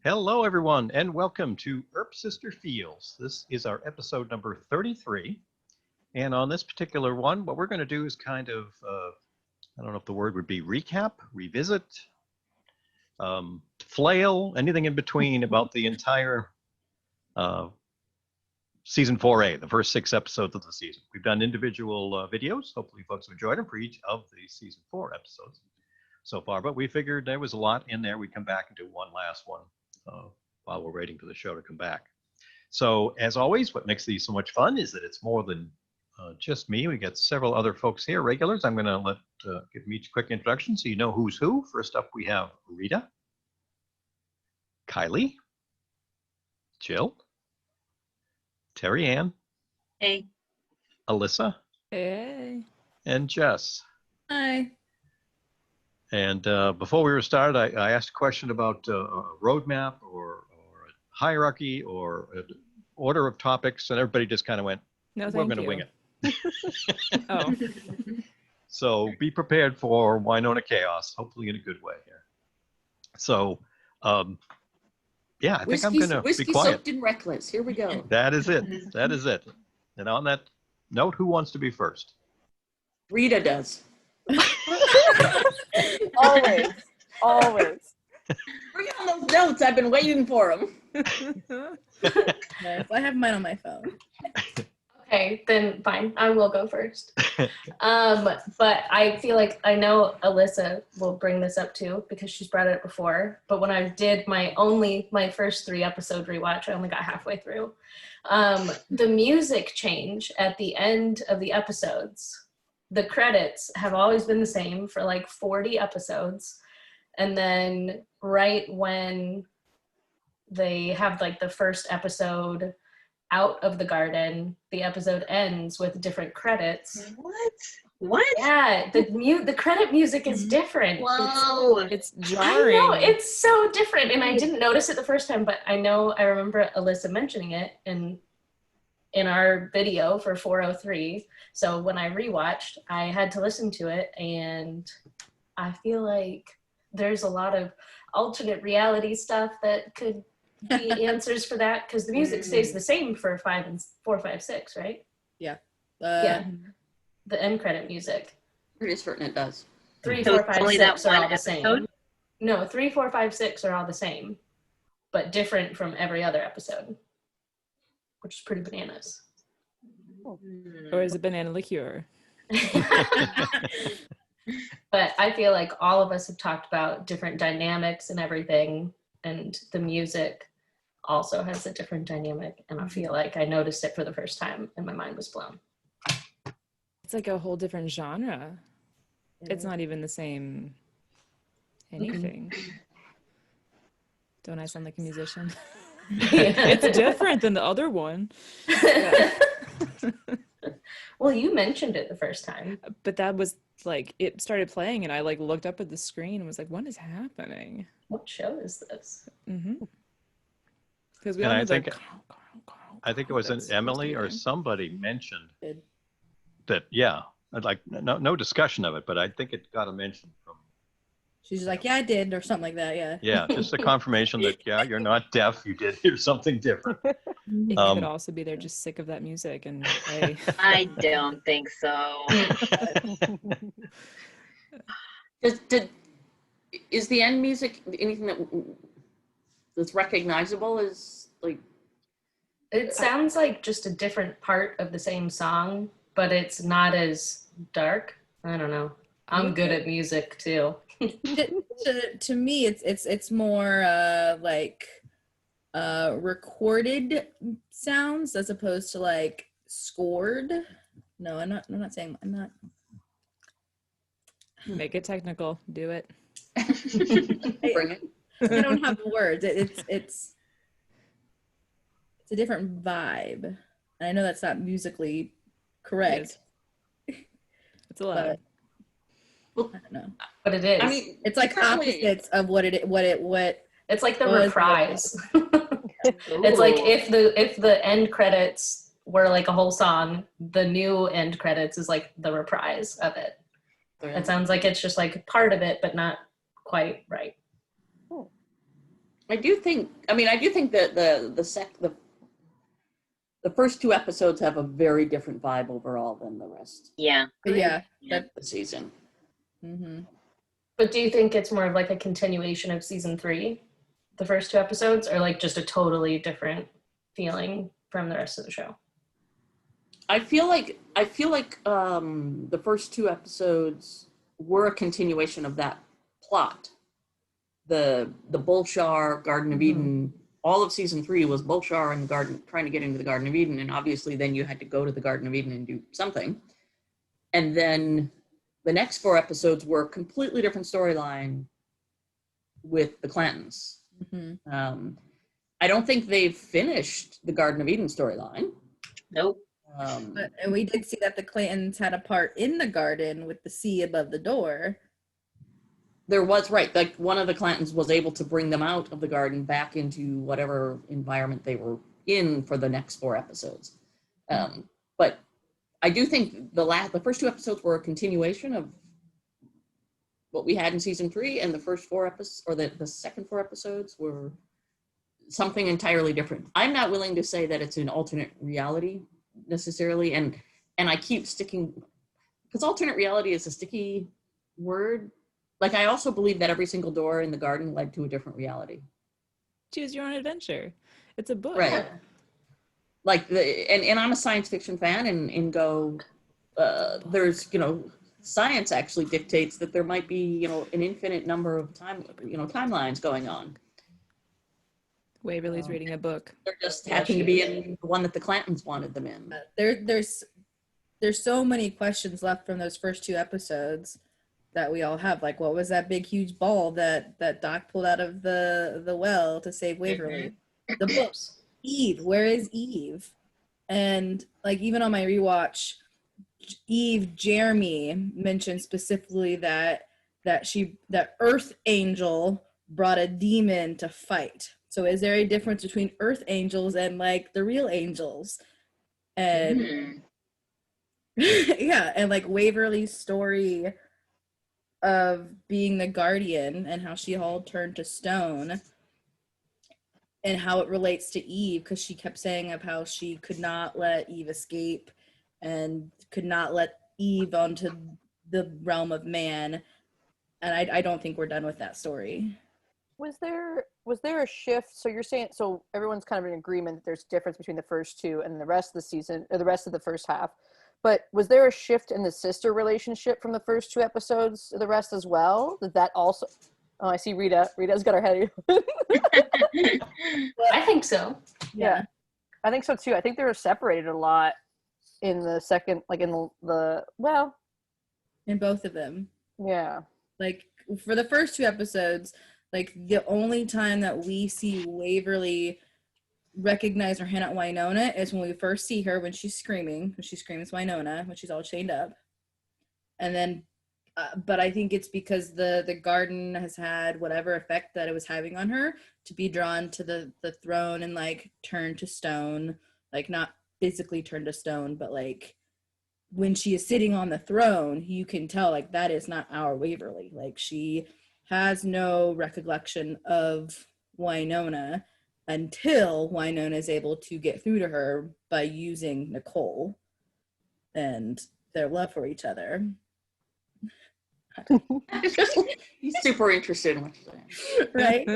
Hello, everyone, and welcome to Earp Sister Feels. This is our episode number 33. And on this particular one, what we're going to do is kind of, I don't know if the word would be recap, revisit, flail, anything in between about the entire season 4A, the first 6 episodes of the season. We've done individual videos. Hopefully folks have enjoyed them for each of the season 4 episodes so far, but we figured there was a lot in there. We'd come back and do one last one while we're waiting for the show to come back. So as always, what makes these so much fun is that it's more than just me. We got several other folks here, regulars. I'm going to give them each a quick introduction so you know who's who. First up, we have Rita, Kylie, Jill, Terry Ann, hey, Alyssa, hey, and Jess. hi. And before we were started, I asked a question about a roadmap or a hierarchy or an order of topics, and everybody just kind of went, no, we're thank going to you. wing it. Oh, So be prepared for Wynonna chaos, hopefully in a good way here. So, yeah, I think I'm going to be Whiskey quiet. soaked in reckless. Here we go. That is it. That is it. And on that note, who wants to be first? Rita does. Always. Bring on those notes. I've been waiting for them. Yes, I have mine on my phone. Okay, then fine. I will go first. But I feel like I know Alyssa will bring this up too because she's brought it up before. But when I did my first 3 episode rewatch, I only got halfway through. The music change at the end of the episodes, the credits have always been the same for like 40 episodes. And then right when they have like the first episode out of the garden, the episode ends with different credits. What? Yeah, the credit music is different. Whoa. it's I jarring. know, it's so different, and I didn't notice it the first time, but I remember Alyssa mentioning it in our video for 403. So when I rewatched, I had to listen to it, and I feel like there's a lot of alternate reality stuff that could be answers for that, because the music stays the same for 4, 5, 6, right? Yeah. Yeah. The end credit music. Pretty certain it does. 3, So 4, it's 5, only 6 that are one all the same. episode? No, 3, 4, 5, 6 are all the same, but different from every other episode, which is pretty bananas. Or is it banana liqueur? But I feel like all of us have talked about different dynamics and everything, and the music also has a different dynamic, and I feel like I noticed it for the first time and my mind was blown. It's like a whole different genre. It's not even the same anything. Don't I sound like a musician? It's different than the other one. Yeah. Well, you mentioned it the first time. But that was like, it started playing and I like looked up at the screen and was like, what is happening? What show is this? Because we And all I know think, the I think it was that's Emily or supposed to be somebody mentioned Good. that, yeah, like no discussion of it, but I think it got a mention from, She's like, yeah, I did, or something like that, yeah. just a confirmation that, yeah, you're not deaf, you did hear something different. It could Um, also be they're just sick of that music and they I don't think so. Is the end music anything that's recognizable as like? It sounds like just a different part of the same song, but it's not as dark. I don't know. I'm good at music too. To me, it's more like recorded sounds as opposed to like scored. No, I'm not saying. I'm not. make it technical. Do it. Bring it. I don't have the words. It's a different vibe. And I know that's not musically correct, It's allowed. but I don't know. But it is. I mean, It's like apparently- opposites of what it's like the was reprise. It's like if the end credits were like a whole song, the new end credits is like the reprise of it. It sounds like it's just like part of it, but not quite right. I do think that the first two episodes have a very different vibe overall than the rest Yeah. Yeah. Yeah. of the season. Mm-hmm. But do you think it's more of like a continuation of season 3, the first 2 episodes, or like just a totally different feeling from the rest of the show? I feel like the first two episodes were a continuation of that plot. The Bolshar Garden of Eden. All of season 3 was Bolshar and the garden, trying to get into the Garden of Eden, and obviously then you had to go to the Garden of Eden and do something. And then the next 4 episodes were a completely different storyline with the Clantons. Mm-hmm. I don't think they've finished the Garden of Eden storyline. Nope. And we did see that the Clantons had a part in the garden with the sea above the door. There was, right, like one of the Clantons was able to bring them out of the garden back into whatever environment they were in for the next 4 episodes. But I do think the first 2 episodes were a continuation of what we had in season 3, and the first 4 episodes, or the second 4 episodes, were something entirely different. I'm not willing to say that it's an alternate reality necessarily, and I keep sticking, because alternate reality is a sticky word. Like, I also believe that every single door in the garden led to a different reality. Choose your own adventure. It's a book. Right. Like, and I'm a science fiction fan, and there's, science actually dictates that there might be, an infinite number of timelines going on. Waverly's reading a book. They're just happen to be in the one that the Clantons wanted them in. There's so many questions left from those first 2 episodes that we all have. Like, what was that big huge ball that Doc pulled out of the well to save Waverly? The books. Eve, where is Eve? And like, even on my rewatch, Jeremy mentioned specifically that Earth Angel brought a demon to fight. So is there a difference between Earth Angels and like the real angels? And yeah, and like Waverly's story of being the guardian and how she all turned to stone, and how it relates to Eve, because she kept saying of how she could not let Eve escape and could not let Eve onto the realm of man. And I don't think we're done with that story. Was there a shift? So you're saying, so everyone's kind of in agreement that there's a difference between the first 2 and the rest of the season, or the rest of the first half. But was there a shift in the sister relationship from the first 2 episodes to the rest as well? That also? Oh, I see Rita. Rita's got her head. I think so. Yeah, I think so too. I think they were separated a lot in the second, like in the well, In both of them. yeah. Like, for the first 2 episodes, like, the only time that we see Waverly recognize her hand at Wynonna is when we first see her when she screams Wynonna, when she's all chained up. And then, but I think it's because the garden has had whatever effect that it was having on her to be drawn to the throne and like turn to stone, like not physically turn to stone, but like when she is sitting on the throne, you can tell like that is not our Waverly. Like, she has no recollection of Wynonna until Wynonna is able to get through to her by using Nicole and their love for each other. He's super interested in what you're saying. Right?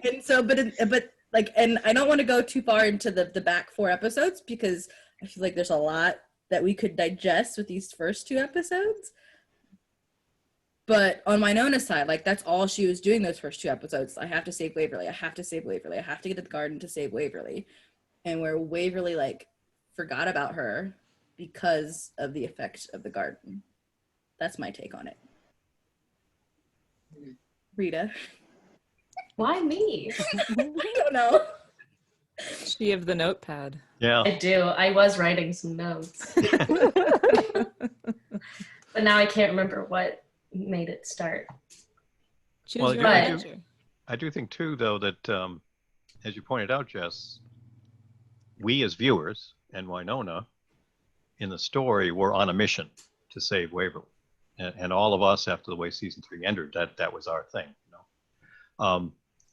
And so, but like, and I don't want to go too far into the back 4 episodes, because I feel like there's a lot that we could digest with these first 2 episodes. But on Wynonna's side, like, that's all she was doing those first 2 episodes. I have to save Waverly. I have to save Waverly. I have to get to the garden to save Waverly. And where Waverly, like, forgot about her because of the effect of the garden. That's my take on it. Rita? Why me? I don't know. She of the notepad. Yeah. I do. I was writing some notes. But now I can't remember what made it start. Choose Well, your yeah, own I do- adventure. I do think too, though, that as you pointed out, Jess, we as viewers and Wynonna in the story were on a mission to save Waverly, and all of us, after the way season 3 ended, that was our thing.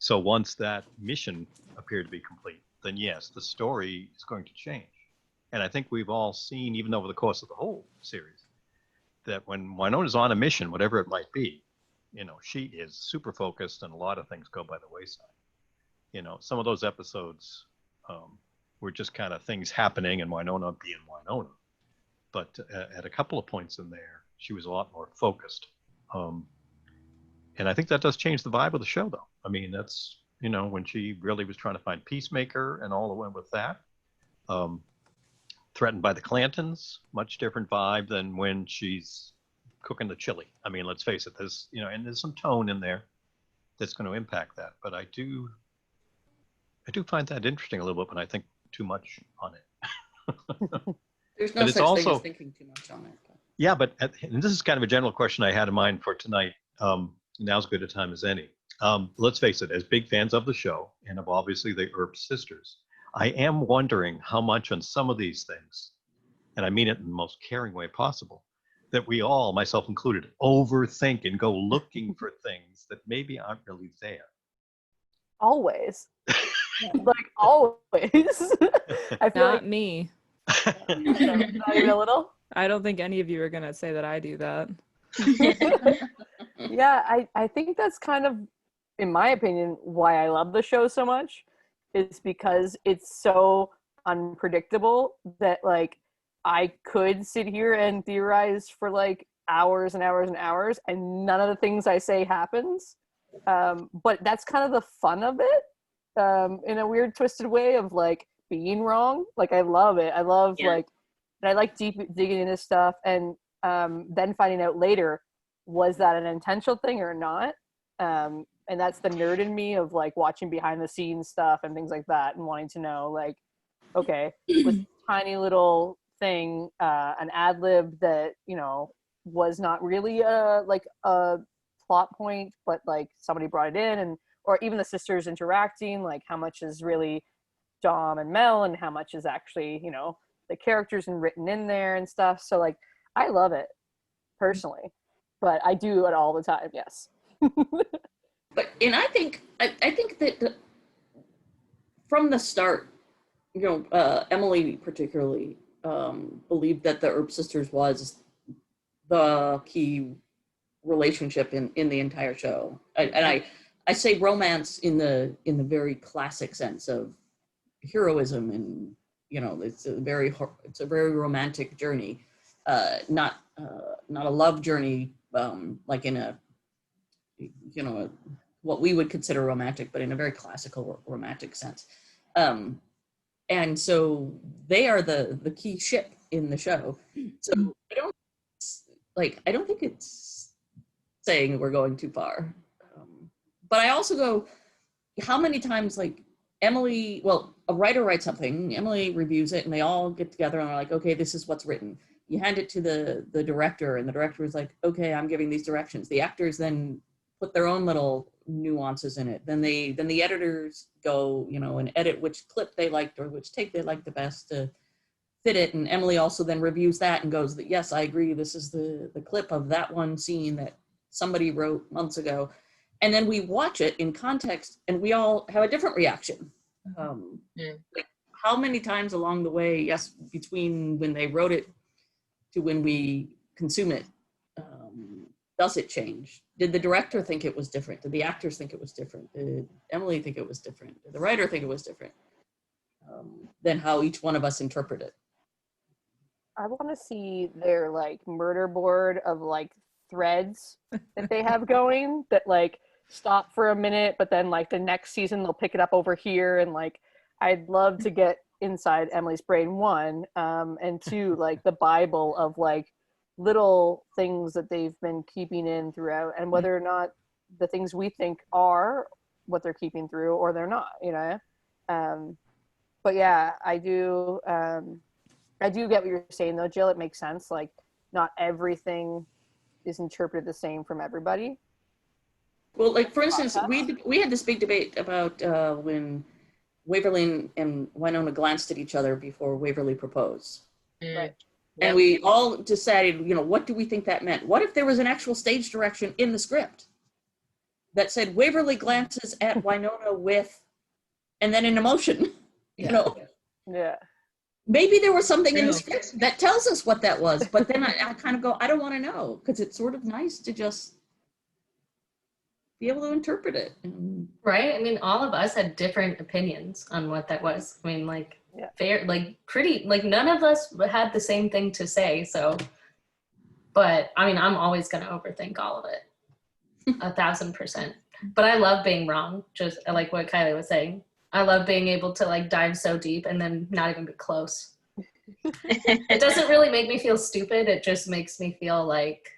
So once that mission appeared to be complete, then yes, the story is going to change. And I think we've all seen, even over the course of the whole series, that when Wynonna's on a mission, whatever it might be, you know, she is super focused and a lot of things go by the wayside. You know, some of those episodes were just kind of things happening and Wynonna being Wynonna. But at a couple of points in there, she was a lot more focused. And I think that does change the vibe of the show, though. I mean, that's, you know, when she really was trying to find Peacemaker and all that went with that. Threatened by the Clantons, much different vibe than when she's cooking the chili. I mean, let's face it, there's, you know, and there's some tone in there that's going to impact that. But I do find that interesting a little bit when I think too much on it. There's no But it's such thing also- as thinking too much on it. Yeah, but and this is kind of a general question I had in mind for tonight. Now's as good a time as any. Let's face it, as big fans of the show and of obviously the Earp sisters, I am wondering how much on some of these things, and I mean it in the most caring way possible, that we all, myself included, overthink and go looking for things that maybe aren't really there. Always. Like always. I feel Not like me. not even a little. I don't think any of you are going to say that I do that. Yeah, I think that's kind of, in my opinion, why I love the show so much, is because it's so unpredictable that like I could sit here and theorize for like hours and hours and hours and none of the things I say happens. But that's kind of the fun of it, in a weird twisted way of like being wrong. Like I love it. I love like, and I like digging into stuff and then finding out later, was that an intentional thing or not? And that's the nerd in me of like watching behind the scenes stuff and things like that and wanting to know like, okay, was this tiny little thing an ad lib that, you know, was not really like a plot point, but like somebody brought it in, and or even the sisters interacting, like how much is really Dom and Mel and how much is actually, you know, the characters and written in there and stuff. So like I love it personally, but I do it all the time. Yes. But and I think that from the start, you know, Emily particularly believed that the Earp sisters was the key relationship in the entire show. And I say romance in the very classic sense of heroism, and you know, it's a very romantic journey, not a love journey like in a, you know, what we would consider romantic, but in a very classical romantic sense. And so they are the key ship in the show. So I don't think it's saying we're going too far. But I also go, how many times like Emily, well, a writer writes something, Emily reviews it, and they all get together and are like, okay, this is what's written. You hand it to the director, and the director is like, okay, I'm giving these directions. The actors then put their own little nuances in it. Then the editors go, you know, and edit which clip they liked or which take they liked the best to fit it. And Emily also then reviews that and goes, yes, I agree. This is the clip of that one scene that somebody wrote months ago. And then we watch it in context and we all have a different reaction. Like how many times along the way, yes, between when they wrote it to when we consume it, does it change? Did the director think it was different? Did the actors think it was different? Did Emily think it was different? Did the writer think it was different? Than how each one of us interpret it. I want to see their like murder board of like threads that they have going that like stop for a minute, but then like the next season they'll pick it up over here, and like I'd love to get inside Emily's brain, one, and two, like the Bible of like little things that they've been keeping in throughout, and whether or not the things we think are what they're keeping through or they're not, you know. But yeah, I do get what you're saying though, Jill. It makes sense. Like not everything is interpreted the same from everybody. Well, like for instance, we had this big debate about when Waverly and Wynonna glanced at each other before Waverly proposed. Right. And we all decided, you know, what do we think that meant? What if there was an actual stage direction in the script? that said Waverly glances at Wynonna with, and then an emotion, you know. Yeah. Maybe there was something in the True. script that tells us what that was, but then I kind of go, I don't want to know, because it's sort of nice to just be able to interpret it. And Right? I mean, all of us had different opinions on what that was. I mean, like, Yeah. fair, like, pretty, like, none of us had the same thing to say. So, but I mean, I'm always going to overthink all of it. 1,000%. But I love being wrong, just like what Kylie was saying. I love being able to like dive so deep and then not even be close. It doesn't really make me feel stupid. It just makes me feel like,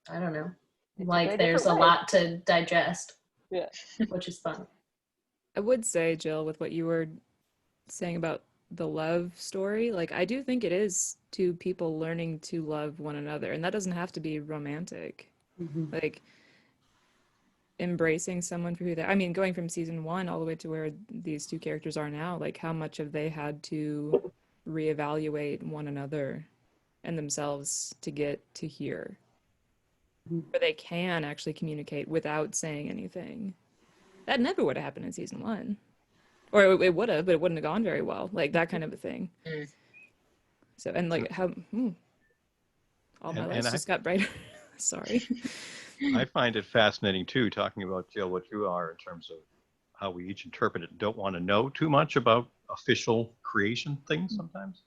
I don't know, It's a like very there's a different way. lot to digest. Yeah. Which is fun. I would say, Jill, with what you were saying about the love story, like I do think it is two people learning to love one another, and that doesn't have to be romantic. Like embracing someone for who they, I mean, going from season 1 all the way to where these two characters are now, like how much have they had to reevaluate one another and themselves to get to here, where they can actually communicate without saying anything. That never would have happened in season 1. Or it would have, but it wouldn't have gone very well. Like that kind of a thing. Mm. So, and like how, all my And lights just got brighter. Sorry. I find it fascinating too, talking about, Jill, what you are in terms of how we each interpret it. Don't want to know too much about official creation things sometimes.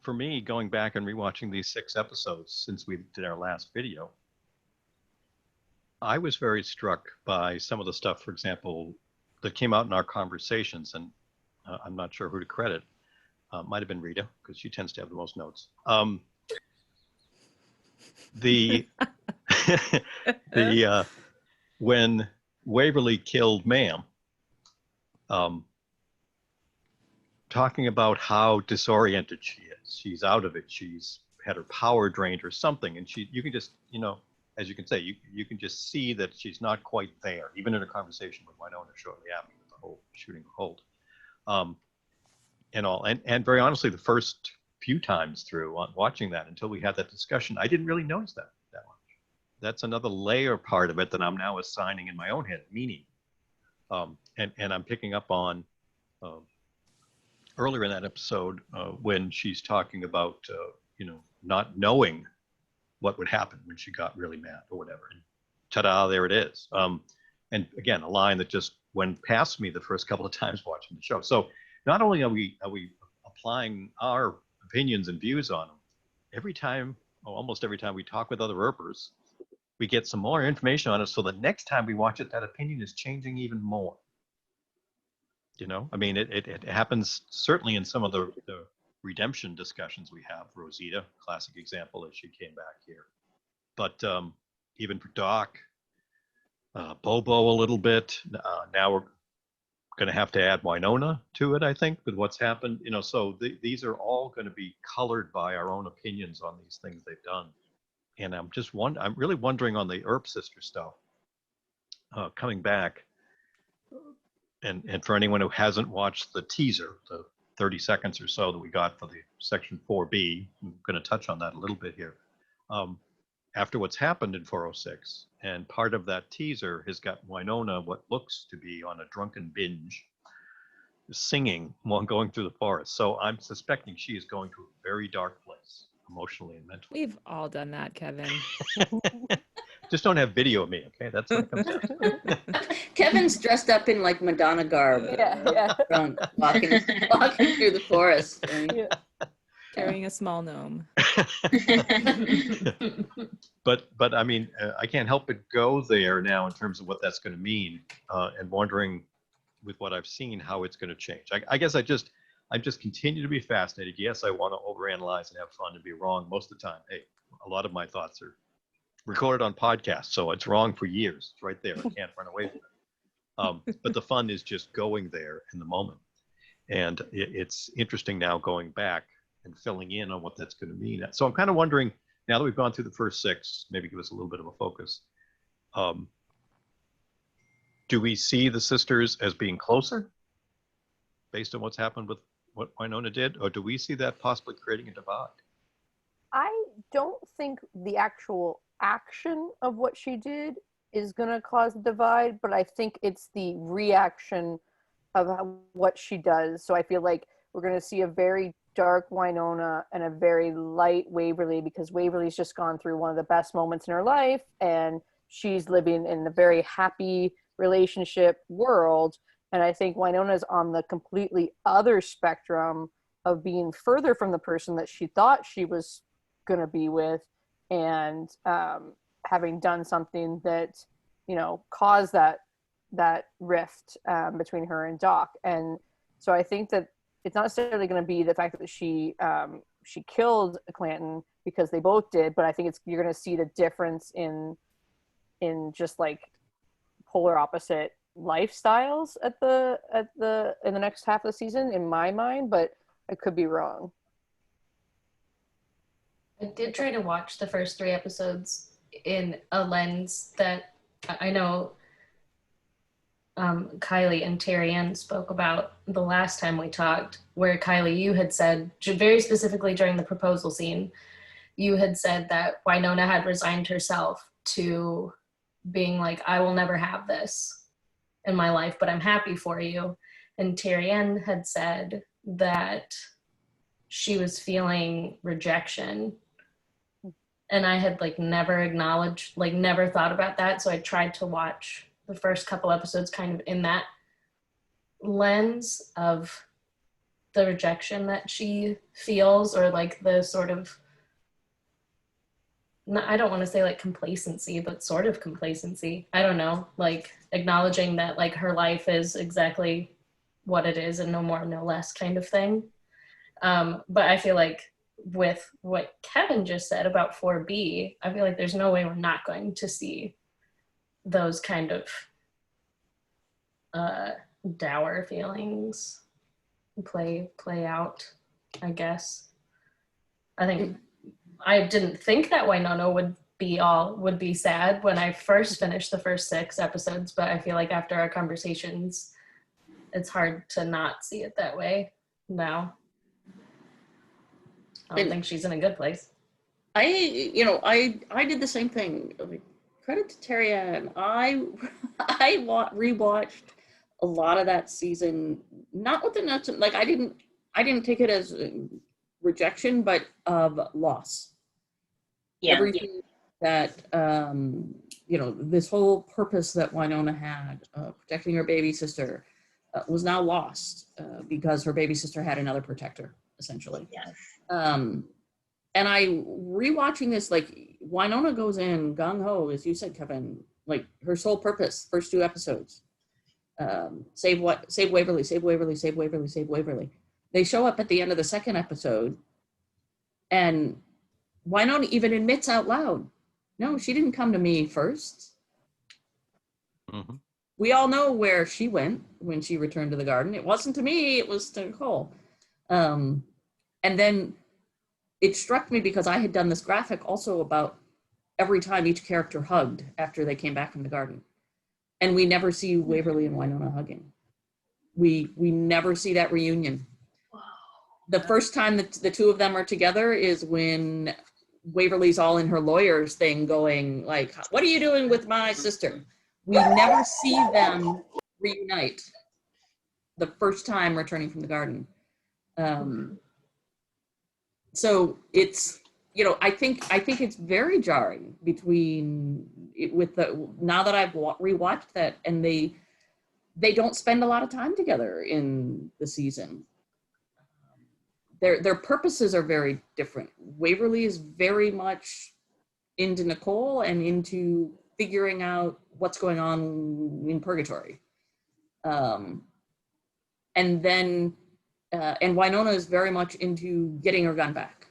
For me, going back and rewatching these 6 episodes since we did our last video, I was very struck by some of the stuff, for example, that came out in our conversations, and I'm not sure who to credit. Might have been Rita, because she tends to have the most notes. The when Waverly killed Ma'am, talking about how disoriented she is. She's out of it. She's had her power drained or something, and you can just, as you can say, you can just see that she's not quite there, even in a conversation with Wynonna shortly after the whole shooting hold, and all. And very honestly, the first few times through watching that, until we had that discussion, I didn't really notice that much. That's another layer part of it that I'm now assigning in my own head meaning, and I'm picking up on earlier in that episode when she's talking about not knowing what would happen when she got really mad or whatever. And ta-da, there it is. And again, a line that just went past me the first couple of times watching the show. So not only are we applying our opinions and views on them, every time, almost every time we talk with other Earpers, we get some more information on it. So the next time we watch it, that opinion is changing even more. I mean, it happens certainly in some of the redemption discussions we have. Rosita, classic example, as she came back here. But even for Doc, Bobo a little bit. Now we're going to have to add Wynonna to it, I think, with what's happened. So these are all going to be colored by our own opinions on these things they've done. And I'm really wondering on the Earp Sister stuff, coming back. And for anyone who hasn't watched the teaser, the 30 seconds or so that we got for the section 4B, I'm going to touch on that a little bit here. After what's happened in 406, and part of that teaser has got Wynonna, what looks to be on a drunken binge, singing while going through the forest. So I'm suspecting she is going to a very dark place, emotionally and mentally. We've all done that, Kevin. Just don't have video of me, okay? That's what it comes down to. Kevin's dressed up in like Madonna garb, Yeah. drunk, walking through the forest. Yeah. Carrying a small gnome. But I mean, I can't help but go there now in terms of what that's going to mean, and wondering, with what I've seen, how it's going to change. I guess I just continue to be fascinated. Yes, I want to overanalyze and have fun and be wrong most of the time. Hey, a lot of my thoughts are recorded on podcasts, so it's wrong for years. It's right there. I can't run away from it. But the fun is just going there in the moment. And it's interesting now going back and filling in on what that's going to mean. So I'm kind of wondering, now that we've gone through the first 6, maybe give us a little bit of a focus. Do we see the sisters as being closer based on what's happened with what Wynonna did? Or do we see that possibly creating a divide? I don't think the actual action of what she did is going to cause the divide, but I think it's the reaction of what she does. So I feel like we're going to see a very dark Wynonna and a very light Waverly, because Waverly's just gone through one of the best moments in her life and she's living in a very happy relationship world. And I think Wynonna's on the completely other spectrum of being further from the person that she thought she was going to be with, and having done something that, you know, caused that rift between her and Doc. And so I think that it's not necessarily going to be the fact that she killed Clanton, because they both did, but I think you're going to see the difference in just like polar opposite lifestyles in the next half of the season, in my mind, but I could be wrong. I did try to watch the first 3 episodes in a lens that I know Kylie and Terry Ann spoke about the last time we talked, where Kylie, you had said, very specifically during the proposal scene, you had said that Wynonna had resigned herself to being like, I will never have this in my life, but I'm happy for you. And Terry Ann had said that she was feeling rejection. And I had like never acknowledged, like never thought about that. So I tried to watch the first couple episodes kind of in that lens of the rejection that she feels, or like the sort of, I don't want to say like complacency, but sort of complacency. I don't know, like acknowledging that like her life is exactly what it is and no more, no less kind of thing. But I feel like with what Kevin just said about 4B, I feel like there's no way we're not going to see those kind of dour feelings play out, I guess. I think I didn't think that Wynonna would be sad when I first finished the first 6 episodes, but I feel like after our conversations, it's hard to not see it that way now. I don't think she's in a good place. I did the same thing. Credit to Terry Ann. I rewatched a lot of that season, not with the nuts. Like I didn't take it as rejection, but of loss. Yeah. Everything that this whole purpose that Wynonna had, protecting her baby sister, was now lost because her baby sister had another protector, essentially. Yes. And I rewatching this, like Wynonna goes in gung ho, as you said, Kevin. Like her sole purpose, first 2 episodes, save Waverly, save Waverly, save Waverly, save Waverly. They show up at the end of the 2nd episode, and Wynonna even admits out loud, no, she didn't come to me first. Mm-hmm. We all know where she went when she returned to the garden. It wasn't to me, it was to Nicole. And then it struck me because I had done this graphic also about every time each character hugged after they came back from the garden. And we never see Waverly and Wynonna hugging. We never see that reunion. The first time that the 2 of them are together is when Waverly's all in her lawyer's thing going like, what are you doing with my sister? We never see them reunite the first time returning from the garden. So it's, I think it's very jarring now that I've rewatched that, and they don't spend a lot of time together in the season. Their purposes are very different. Waverly is very much into Nicole and into figuring out what's going on in purgatory. And Wynonna is very much into getting her gun back.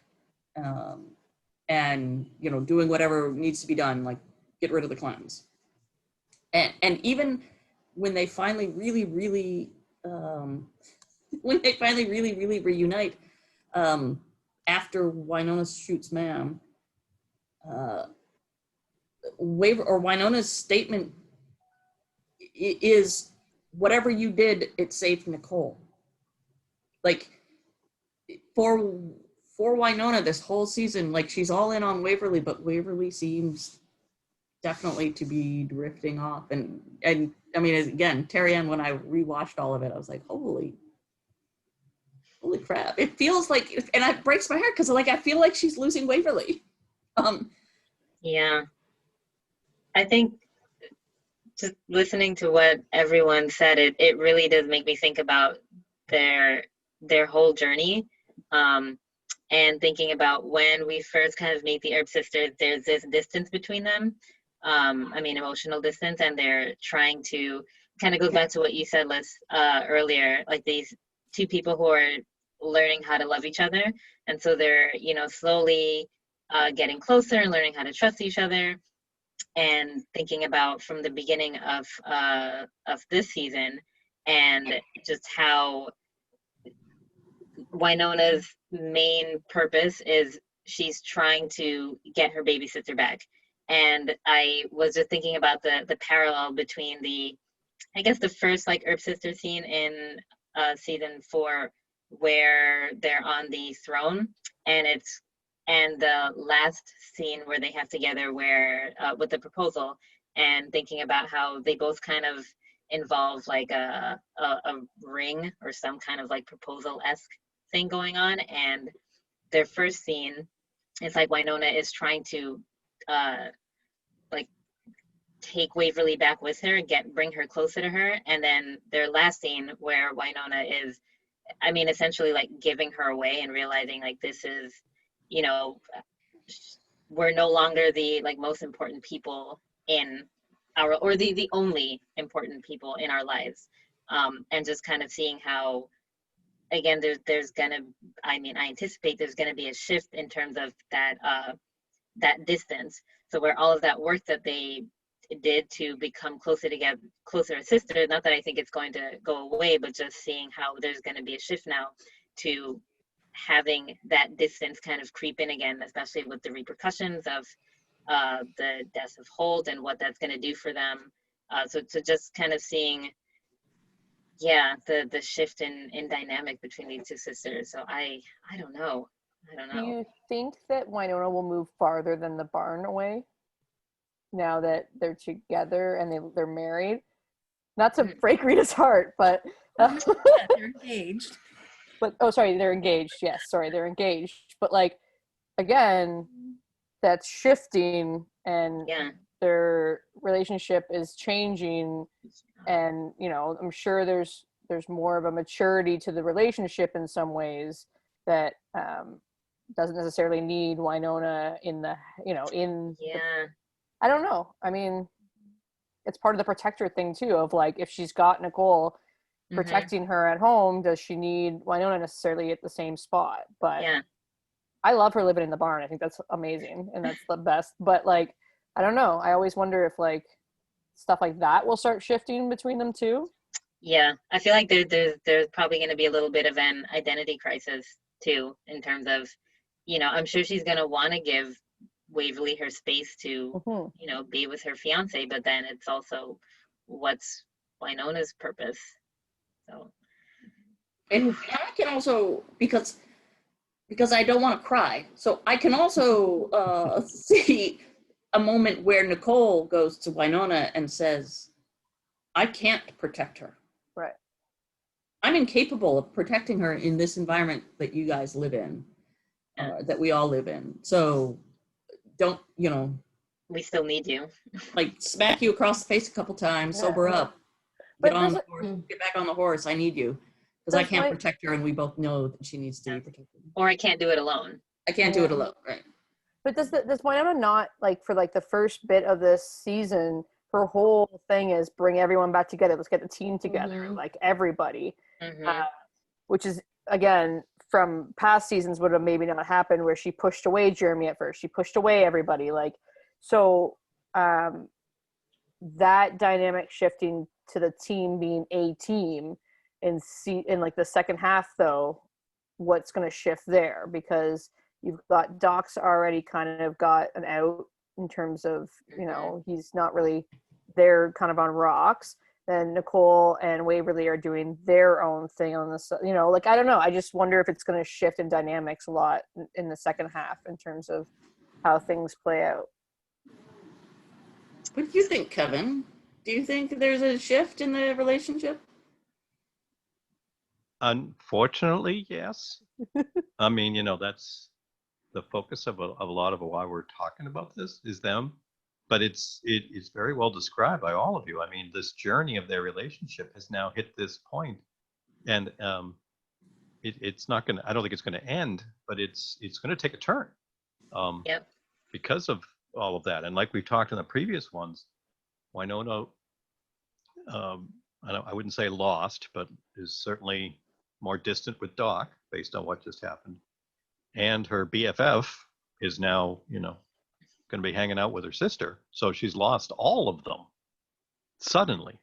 And doing whatever needs to be done, like get rid of the Clantons. And even when they finally really reunite, after Wynonna shoots Mam, Wynonna's statement is, whatever you did, it saved Nicole. Like for Wynonna this whole season, like she's all in on Waverly, but Waverly seems definitely to be drifting off. And I mean, again, Terry Ann, when I rewatched all of it, I was like, holy crap. It feels like, and it breaks my heart because like, I feel like she's losing Waverly. Yeah. I think just listening to what everyone said, it really does make me think about their whole journey. And thinking about when we first kind of meet the Earp sisters, there's this distance between them. I mean, emotional distance, and they're trying to kind of goes back to what you said, Liz, earlier, like these two people who are learning how to love each other. And so they're, you know, slowly getting closer and learning how to trust each other. And thinking about from the beginning of this season, and just how Wynona's main purpose is she's trying to get her baby sister back. And I was just thinking about the parallel between I guess the first like Earp sister scene in season 4, where they're on the throne, and the last scene where they have together where with the proposal, and thinking about how they both kind of involve like a ring or some kind of like proposal-esque thing going on. And their first scene, it's like Wynonna is trying to like take Waverly back with her, bring her closer to her. And then their last scene where Wynonna is, I mean, essentially like giving her away and realizing like this is, you know, we're no longer the like most important people in our, or the only important people in our lives. And just kind of seeing how, again, there's gonna, I mean, I anticipate there's gonna be a shift in terms of that distance. So where all of that work that they did to become closer together, closer as sisters, not that I think it's going to go away, but just seeing how there's going to be a shift now to having that distance kind of creep in again, especially with the repercussions of the death of Holt and what that's going to do for them. So just kind of seeing, yeah, the shift in dynamic between these two sisters. So I don't know. Do you think that Wynonna will move farther than the barn away now that they're together and they're married? Not to break Rita's heart, but Yeah, they're engaged. but oh, sorry, they're engaged. Yes, sorry, they're engaged. But like again, that's shifting, and their relationship is changing, and you know, I'm sure there's more of a maturity to the relationship in some ways that doesn't necessarily need Wynonna in the, you know, in I don't know. I mean, it's part of the protector thing too, of like, if she's got Nicole protecting her at home, does she need Wynonna necessarily at the same spot? But I love her living in the barn. I think that's amazing, and that's the best. But like, I don't know. I always wonder if like stuff like that will start shifting between them too. Yeah, I feel like there's probably going to be a little bit of an identity crisis too, in terms of, you know, I'm sure she's going to want to give Waverly her space to, you know, be with her fiance, but then it's also what's Wynonna's purpose. So, and I can also, because I don't want to cry, so I can also see a moment where Nicole goes to Wynonna and says, I can't protect her. Right. I'm incapable of protecting her in this environment that you guys live in, that we all live in. So don't, you know. We still need you. Like smack you across the face a couple times, sober up, get on the horse, get back on the horse. I need you. Because I can't protect her, and we both know that she needs to be protected. Or I can't do it alone. I can't do it alone, right? But does Wynonna not, like, for like the first bit of this season, her whole thing is bring everyone back together. Let's get the team together, like everybody, which is, again, from past seasons would have maybe not happened, where she pushed away Jeremy at first. She pushed away everybody. Like, so that dynamic shifting to the team being a team in like the second half, though, what's going to shift there? Because you've got Doc's already kind of got an out in terms of, you know, he's not really there, kind of on rocks. Then Nicole and Waverly are doing their own thing on this, you know, like, I don't know. I just wonder if it's going to shift in dynamics a lot in the second half in terms of how things play out. What do you think, Kevin? Do you think there's a shift in the relationship? Unfortunately, yes. I mean, that's the focus of a lot of why we're talking about this is them. But it's very well described by all of you. I mean, this journey of their relationship has now hit this point, and it's not going to. I don't think it's going to end, but it's going to take a turn. Yep. Because of all of that, and like we've talked in the previous ones, Wynonna, I wouldn't say lost, but is certainly more distant with Doc based on what just happened, and her BFF is now, going to be hanging out with her sister. So she's lost all of them suddenly.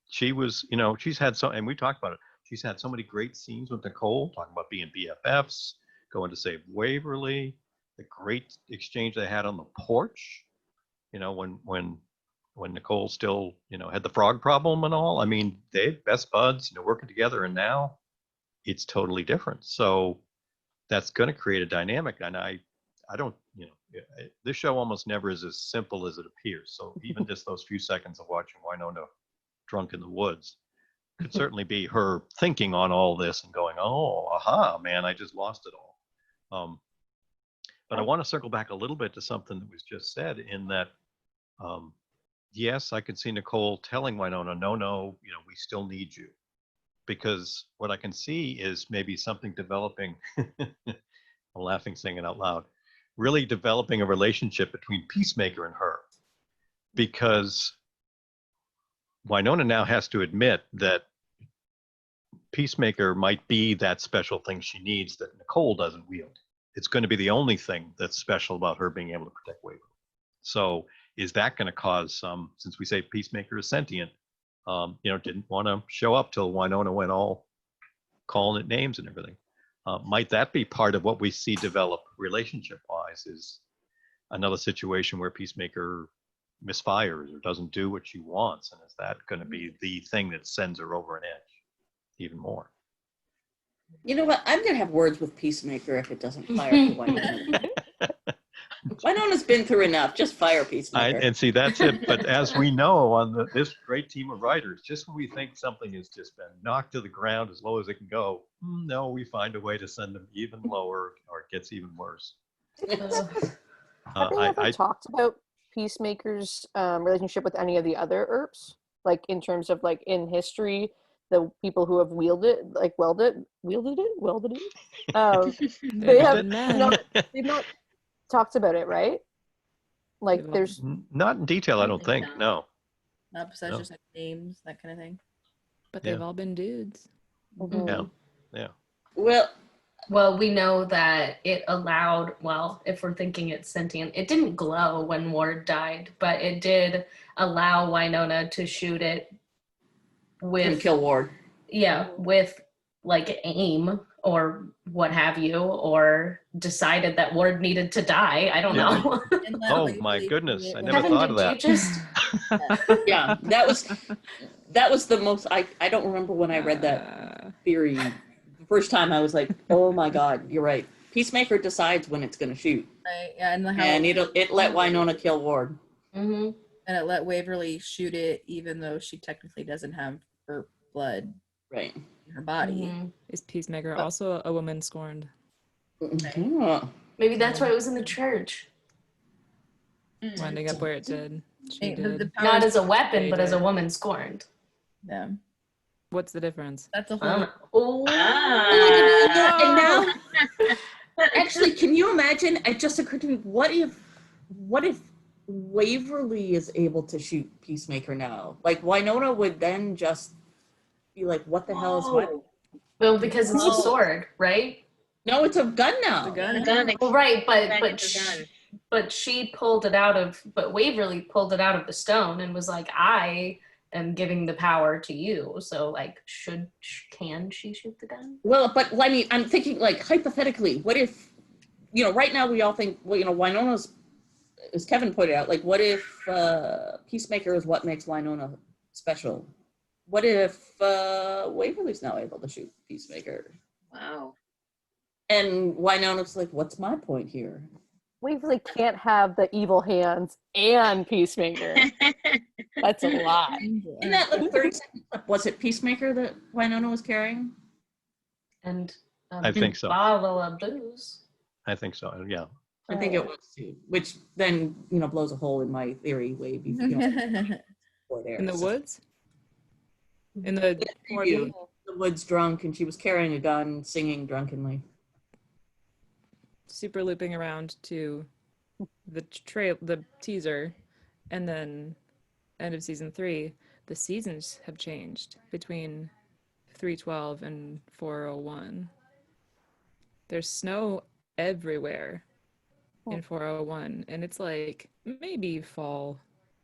She was, she's had and we talked about it. She's had so many great scenes with Nicole, talking about being BFFs, going to save Waverly, the great exchange they had on the porch, when Nicole still, had the frog problem and all. I mean, they're best buds, working together, and now it's totally different. So that's going to create a dynamic. And I don't, this show almost never is as simple as it appears. So even just those few seconds of watching Wynonna drunk in the woods could certainly be her thinking on all this and going, oh, aha, man, I just lost it all. But I want to circle back a little bit to something that was just said, in that, yes, I could see Nicole telling Wynonna, no, we still need you. Because what I can see is maybe something developing, I'm laughing, saying it out loud, really developing a relationship between Peacemaker and her. Because Wynonna now has to admit that Peacemaker might be that special thing she needs that Nicole doesn't wield. It's going to be the only thing that's special about her being able to protect Waverly. So is that going to cause some, since we say Peacemaker is sentient, didn't want to show up till Wynonna went all calling it names and everything. Might that be part of what we see develop relationship-wise, is another situation where Peacemaker misfires or doesn't do what she wants? And is that going to be the thing that sends her over an edge even more? You know what? I'm going to have words with Peacemaker if it doesn't fire Wynonna. Wynonna's been through enough. Just fire Peacemaker. And see, that's it. But as we know on this great team of writers, just when we think something has just been knocked to the ground as low as it can go, no, we find a way to send them even lower, or it gets even worse. Have they ever talked about Peacemaker's relationship with any of the other Earps? Like in terms of like in history, the people who have wielded it. They've not talked about it, right? Like there's not in detail, I don't think. No. Not besides just like names, that kind of thing. But they've all been dudes. Yeah. Yeah. Well, we know that it allowed, if we're thinking it's sentient, it didn't glow when Ward died, but it did allow Wynonna to shoot it with... And kill Ward. Yeah, with like aim or what have you, or decided that Ward needed to die. I don't know. Oh my goodness, I never thought of that. Yeah, that was the most, I don't remember when I read that theory. The first time I was like, oh my God, you're right. Peacemaker decides when it's going to shoot. Right, yeah, and it let Wynonna kill Ward. Mm-hmm. And it let Waverly shoot it, even though she technically doesn't have her blood right in her body. Mm-hmm. Is Peacemaker also a woman scorned? Maybe that's why it was in the church. Winding up where it did. She did. Not as a weapon, but as a woman scorned. Yeah. What's the difference? That's a whole. And now, actually, can you imagine? It just occurred to me. What if Waverly is able to shoot Peacemaker now? Like Wynonna would then just be like, "What the hell is what?" Well, because it's a sword, right? No, it's a gun now. The gun. Well, right, but she pulled it out of. But Waverly pulled it out of the stone and was like, "I am giving the power to you." So, like, can she shoot the gun? Well, but I mean, I'm thinking like hypothetically. What if, right now we all think, Wynonna's, as Kevin pointed out, like, what if Peacemaker is what makes Wynonna special? What if Waverly's now able to shoot Peacemaker? Wow. And Wynonna's like, what's my point here? Waverly can't have the evil hands and Peacemaker. That's a lot. In that like 30-second clip, was it Peacemaker that Wynonna was carrying? And I think so. bottle of booze. I think so. Yeah. I think it was too, which then blows a hole in my theory way before there. In the So, woods? In the preview, the woods drunk, and she was carrying a gun, singing super looping around to the the teaser, and then end of season 3, the seasons have changed between 312 and 401. There's snow everywhere in 401, and it's like maybe fall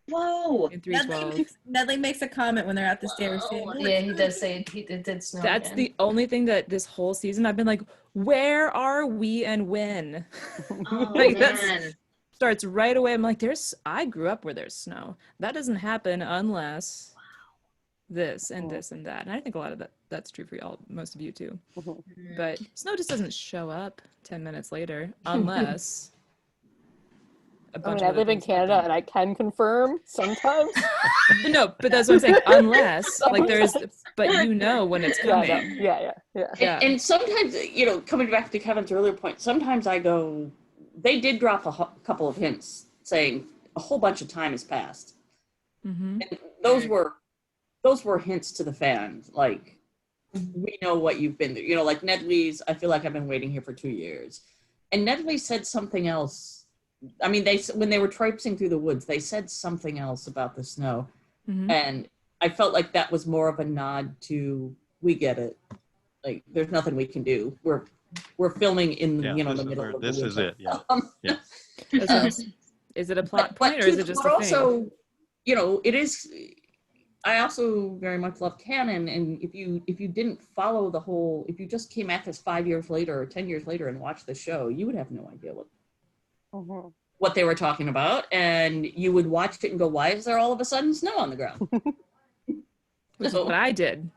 Whoa. in 312. Nedley makes a comment when they're at the stairs. saying, "Oh, Yeah, it's he really does say it did snow. That's again. the only thing that this whole season I've been like, where are we and when? Oh, Like, man. Starts right away. I'm like, I grew up where there's snow. That doesn't happen unless this and this and that. And I think a lot of that's true for y'all, most of you too. But snow just doesn't show up 10 minutes later unless a I bunch mean, I of live in Canada and I can confirm sometimes. No, but that's what I'm saying. Unless, like, but when it's Yeah, coming. no, yeah. Yeah. And sometimes, coming back to Kevin's earlier point, sometimes I go, they did drop a couple of hints saying a whole bunch of time has passed. Mm-hmm. And those were hints to the fans. Like, we know what you've been through. Like Nedley's, I feel like I've been waiting here for 2 years. And Nedley said something else. I mean, when they were traipsing through the woods, they said something else about the snow. Mm-hmm. And I felt like that was more of a nod to, we get it. Like, there's nothing we can do. We're filming in the middle of the This is winter. it. Yeah. Is it a plot point or is it just a thing? Also, it is. I also very much love canon, and if you didn't follow if you just came at this 5 years later or 10 years later and watched the show, you would have no idea what they were talking about, and you would watch it and go, "Why is there all of a sudden snow on the ground?" Which is what I did.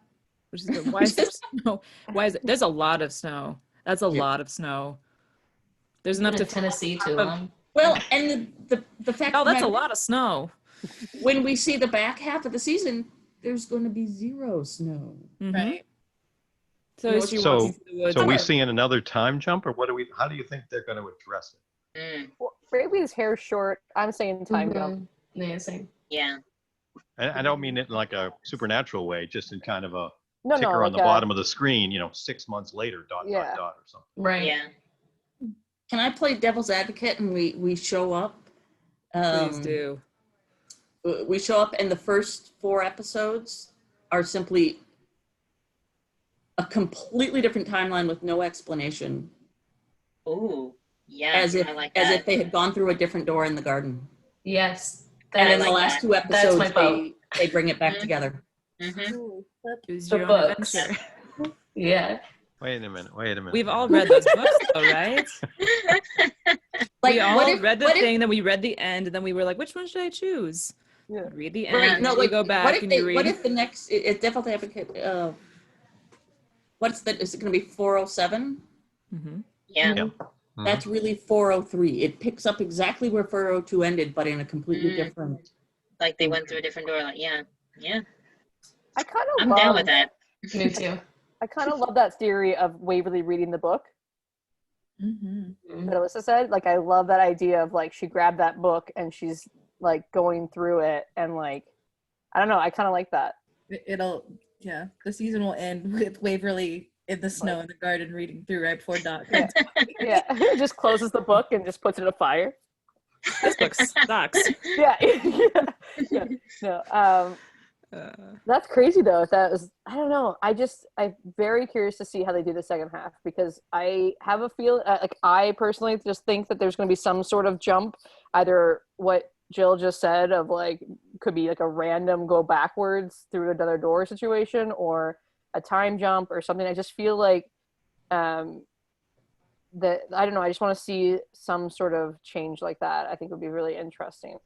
Which is good. Why is there snow? Why is it? There's a lot of snow. That's a lot of snow. There's enough to Tennessee too long. Well, and the fact. Oh, that's a lot of snow. When we see the back half of the season, there's going to be 0 snow. Mm-hmm. Right. So is she walking through the woods? So we seeing another time jump, or how do you think they're going to address it? Well, maybe his hair's short. I'm saying time jump. Yeah, same. Yeah. And I don't mean it in like a supernatural way, just in kind of a No, ticker on like the bottom of the screen, 6 months later, ... or something. Right. Yeah. Can I play devil's advocate and we show up? Please do. We show up and the first 4 episodes are simply a completely different timeline with no explanation. Ooh. Yeah. As if I like that. as if they had gone through a different door in the garden. Yes. And in like the last that. 2 That's episodes, my vote. they bring it back Mhm. together. Mm-hmm. Choose The your own books. adventure. Yeah. Wait a minute. We've all read those books, though, right? Like, We all what if, read the what if- thing, then we read the end, and then we were like, which one should I choose? Yeah. Read the end, Right, no, you like, go back what if and you read. what if the next devil's advocate? Is it going to be 407? Mhm. Yeah. Yeah. That's really 403. It picks up exactly where 402 ended, but in a completely different. Like they went through a different door. Like, yeah. Yeah. I kind of I'm down with that. Me too. I kind of love that theory of Waverly reading the book Mm-hmm. that Alyssa said. Like, I love that idea of like she grabbed that book and she's like going through it and like, I don't know. I kind of like that. The season will end with Waverly in the snow in the garden reading through right before Doc. Yeah. Yeah, just closes the book and just puts it in a fire. This book sucks. Yeah, yeah. No, that's crazy though. That was, I don't know. I'm very curious to see how they do the second half because I have a feel like I personally just think that there's going to be some sort of jump, either what Jill just said of like could be like a random go backwards through another door situation or a time jump or something. I just feel like that I don't know. I just want to see some sort of change like that. I think would be really interesting.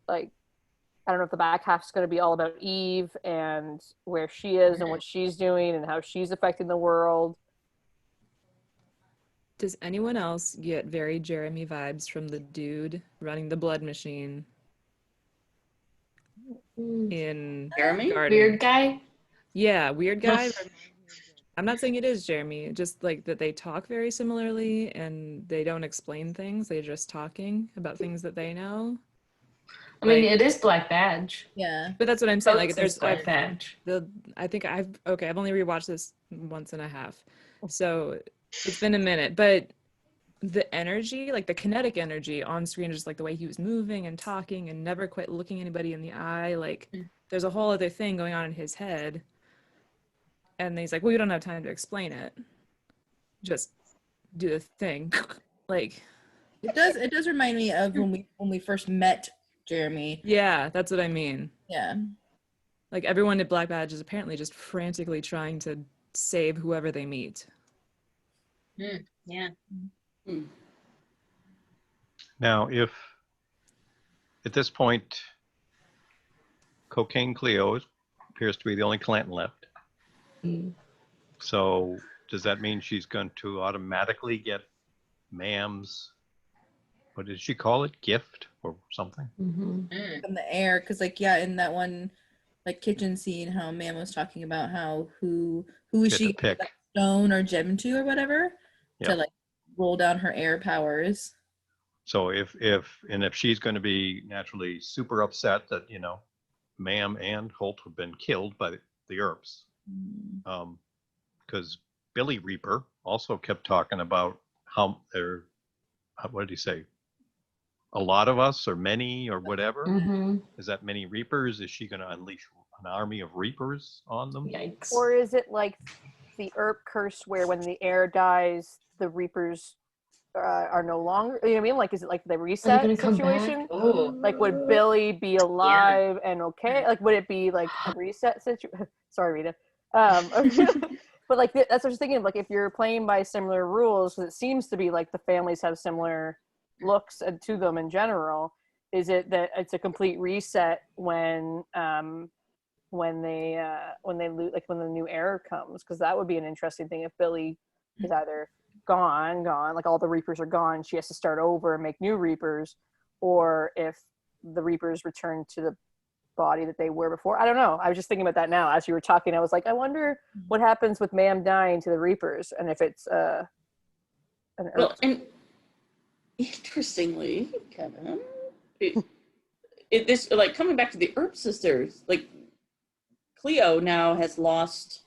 Like, I don't know if the back half's going to be all about Eve and where she is and what she's doing and how she's affecting the world. Does anyone else get very Jeremy vibes from the dude running the blood machine in Jeremy? Garden? Weird guy. Yeah, weird guy. I'm not saying it is Jeremy, just like that they talk very similarly and they don't explain things. They're just talking about things that they know. I mean, Like- it is Black Badge. Yeah. But that's what I'm saying. Like Coates is there's Black Badge. I've only rewatched this once and a half. So it's been a minute, but the energy, like the kinetic energy on screen, just like the way he was moving and talking and never quite looking anybody in the eye, like there's a whole other thing going on in his head. And he's like, well, you don't have time to explain it. Just do the thing. Like, It does remind me of when we first met Jeremy. yeah, that's what I mean. Yeah. Like everyone at Black Badge is apparently just frantically trying to save whoever they meet. Yeah. Now, if at this point, Cocaine Cleo appears to be the only Clanton left. So does that mean she's going to automatically get Mam's, what did she call it? Gift or something? From the air, because like in that one like kitchen scene, how Mam was talking about how who is Get she to pick. like, Stone or Gem or whatever Yeah. to like roll down her air powers. So if she's going to be naturally super upset that, Mam and Holt have been killed by the Earps, because Billy Reaper also kept talking about how they're, what did he say? A lot of us or many or whatever. Is that many Reapers? Is she going to unleash an army of Reapers on them? Yikes. Or is it like the Earp curse where when the air dies, the Reapers are no longer, you know what I mean? Like, is it like the reset gonna come back? situation? Oh. Like, would Billy be alive and okay? Like, would it be like a reset situation? Sorry, Rita. But like, that's what I was thinking. Like, if you're playing by similar rules, because it seems to be like the families have similar looks to them in general, is it that it's a complete reset when they lose, like when the new era comes? Because that would be an interesting thing if Billy is either gone, like all the Reapers are gone, she has to start over and make new Reapers, or if the Reapers return to the body that they were before. I don't know. I was just thinking about that now as you were talking. I was like, I wonder what happens with Mam dying to the Reapers, and if it's an Earp. Well, and interestingly, Kevin, this like coming back to the Earp sisters, like Cleo now has lost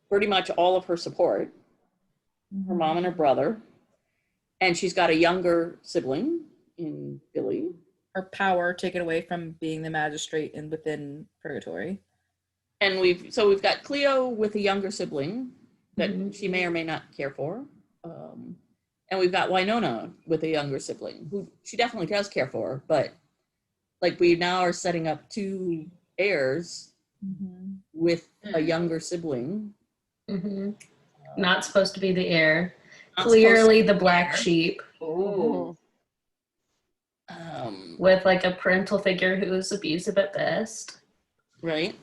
pretty much all of her support, her mom and her brother, and she's got a younger sibling in Billy. Her power taken away from being the magistrate and within purgatory. And we've got Cleo with a younger sibling that she may or may not care for. And we've got Wynonna with a younger sibling who she definitely does care for, but like we now are setting up two heirs with a younger sibling. Not supposed to be the heir. Not Clearly supposed to the be black heir. sheep Ooh. with like a parental figure who's abusive at best. Right?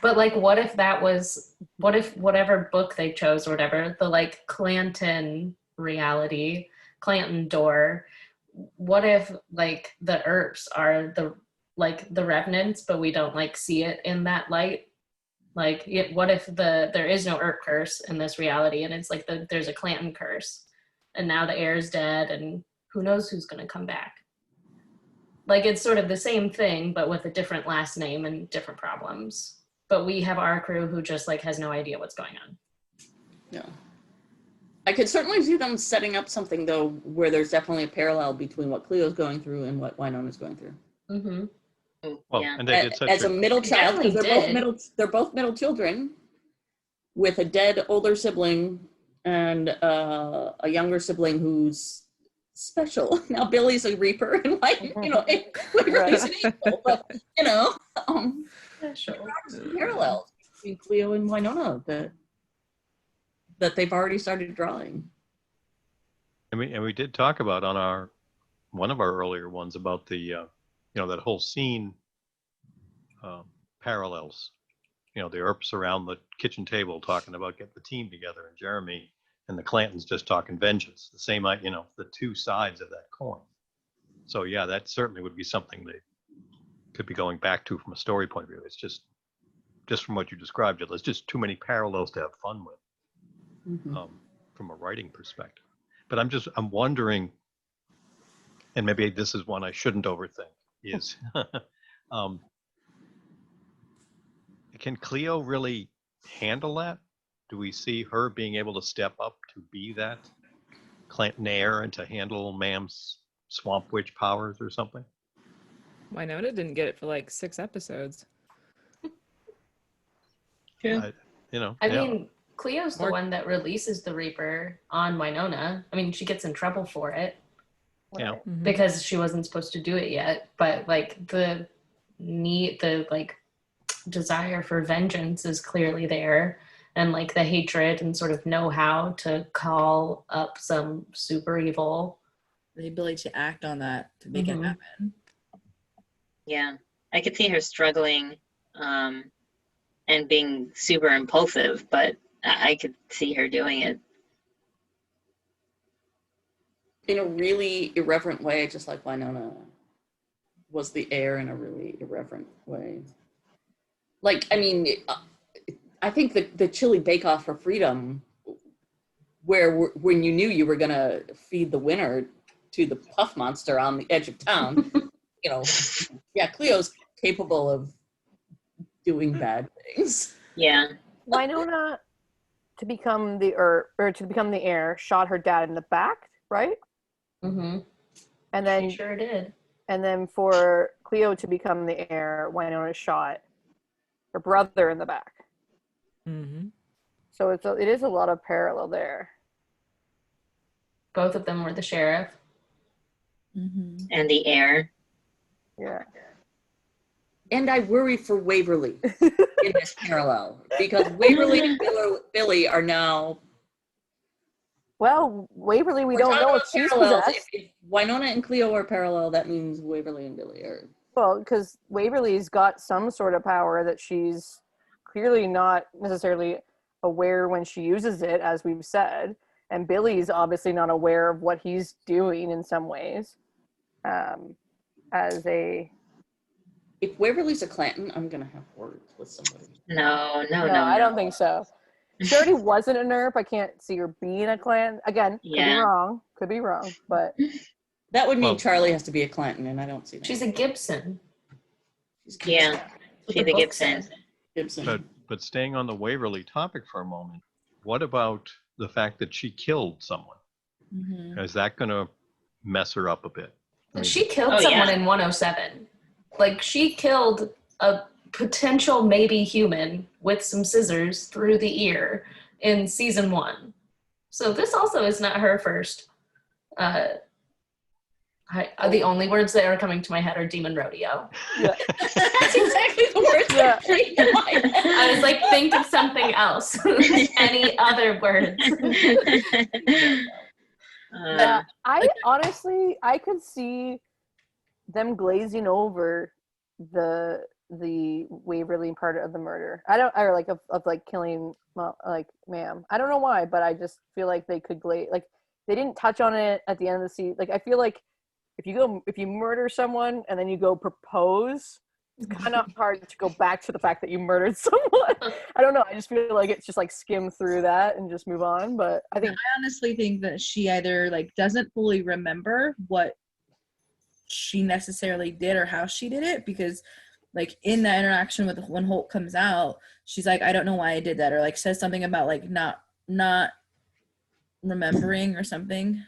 But like, what if whatever book they chose or whatever, the like Clanton reality, Clanton door, what if like the Earps are the revenants, but we don't like see it in that light? Like, what if there is no Earp curse in this reality, and it's like there's a Clanton curse, and now the heir is dead, and who knows who's going to come back? Like, it's sort of the same thing, but with a different last name and different problems. But we have our crew who just like has no idea what's going on. Yeah. I could certainly see them setting up something though, where there's definitely a parallel between what Cleo's going through and what Wynonna's going through. Well, Yeah. and they did such As a middle They child, because definitely they're both middle children with a dead older sibling and a younger sibling who's special. Now Billy's a Reaper and like, he's an equal, but Special. parallels between Cleo and Wynonna that they've already started drawing. And we did talk about on one of our earlier ones about the that whole scene parallels. The Earps around the kitchen table talking about getting the team together, and Jeremy and the Clantons just talking vengeance. The same, the two sides of that coin. So yeah, that certainly would be something they could be going back to from a story point of view. It's just from what you described, there's just too many parallels to have fun with from a writing perspective. But I'm wondering, and maybe this is one I shouldn't overthink, is can Cleo really handle that? Do we see her being able to step up to be that Clanton heir and to handle Mam's swamp witch powers or something? Wynonna didn't get it for like 6 episodes. True. I mean, Cleo's the one that releases the Reaper on Wynonna. I mean, she gets in trouble for it because she wasn't supposed to do it yet. But like the desire for vengeance is clearly there, and like the hatred and sort of know-how to call up some super evil. The ability to act on that to make it happen. Yeah, I could see her struggling and being super impulsive, but I could see her doing it. In a really irreverent way, just like Wynonna was the heir in a really irreverent way. Like, I mean, I think the chili bake-off for freedom, when you knew you were going to feed the winner to the puff monster on the edge of town, Cleo's capable of doing bad things. Yeah. Wynonna, to become the heir, shot her dad in the back, right? Mm-hmm. And then she sure did. And then for Cleo to become the heir, Wynonna shot her brother in the back. Mm-hmm. So it is a lot of parallel there. Both of them were the sheriff. Mm-hmm. And the heir. Yeah. And I worry for Waverly in this parallel, because Waverly and Billy are now. Well, Waverly, we don't know if she's possessed. If Wynonna and Cleo are parallel, that means Waverly and Billy are. Well, because Waverly's got some sort of power that she's clearly not necessarily aware when she uses it, as we've said. And Billy's obviously not aware of what he's doing in some ways. If Waverly's a Clanton, I'm going to have words with somebody. No, I don't think so. She already wasn't an Earp. I can't see her being a Clanton. Again, could be wrong, but that would mean Charlie has to be a Clanton, and I don't see that. She's a Gibson. She's a Gibson. But staying on the Waverly topic for a moment, what about the fact that she killed someone? Mm-hmm. Is that going to mess her up a bit? I mean, she killed someone in 107. Like, she killed a potential maybe human with some scissors through the ear in season 1. So this also is not her first. The only words that are coming to my head are demon rodeo. Yeah. That's exactly the words that came to my head. I was like, think of something else. Any other words? I could see them glazing over the Waverly part of the murder. Of killing Mam. I don't know why, but I just feel like they could glaze. Like, they didn't touch on it at the end of the season. Like, I feel like if you murder someone and then you go propose, it's kind of hard to go back to the fact that you murdered someone. I don't know. I just feel like it's just like skim through that and just move on. But I honestly think that she either doesn't fully remember what she necessarily did or how she did it, because in that interaction with when Holt comes out, she's like, I don't know why I did that, or says something about not remembering or something.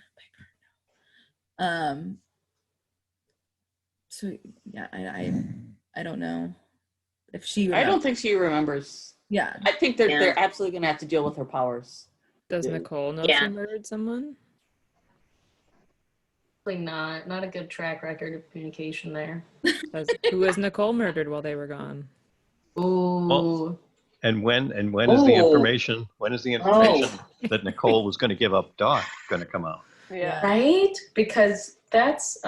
So yeah, I don't know if she I don't think she remembers. Yeah, I think they're absolutely gonna have to deal with her powers. Does Nicole know she murdered someone? Probably not a good track record of communication there. Who was Nicole murdered while they were gone? Ooh. Well, and when is the information? When is the information that Nicole was going to give up Doc going to come out? Yeah. Right? Because that's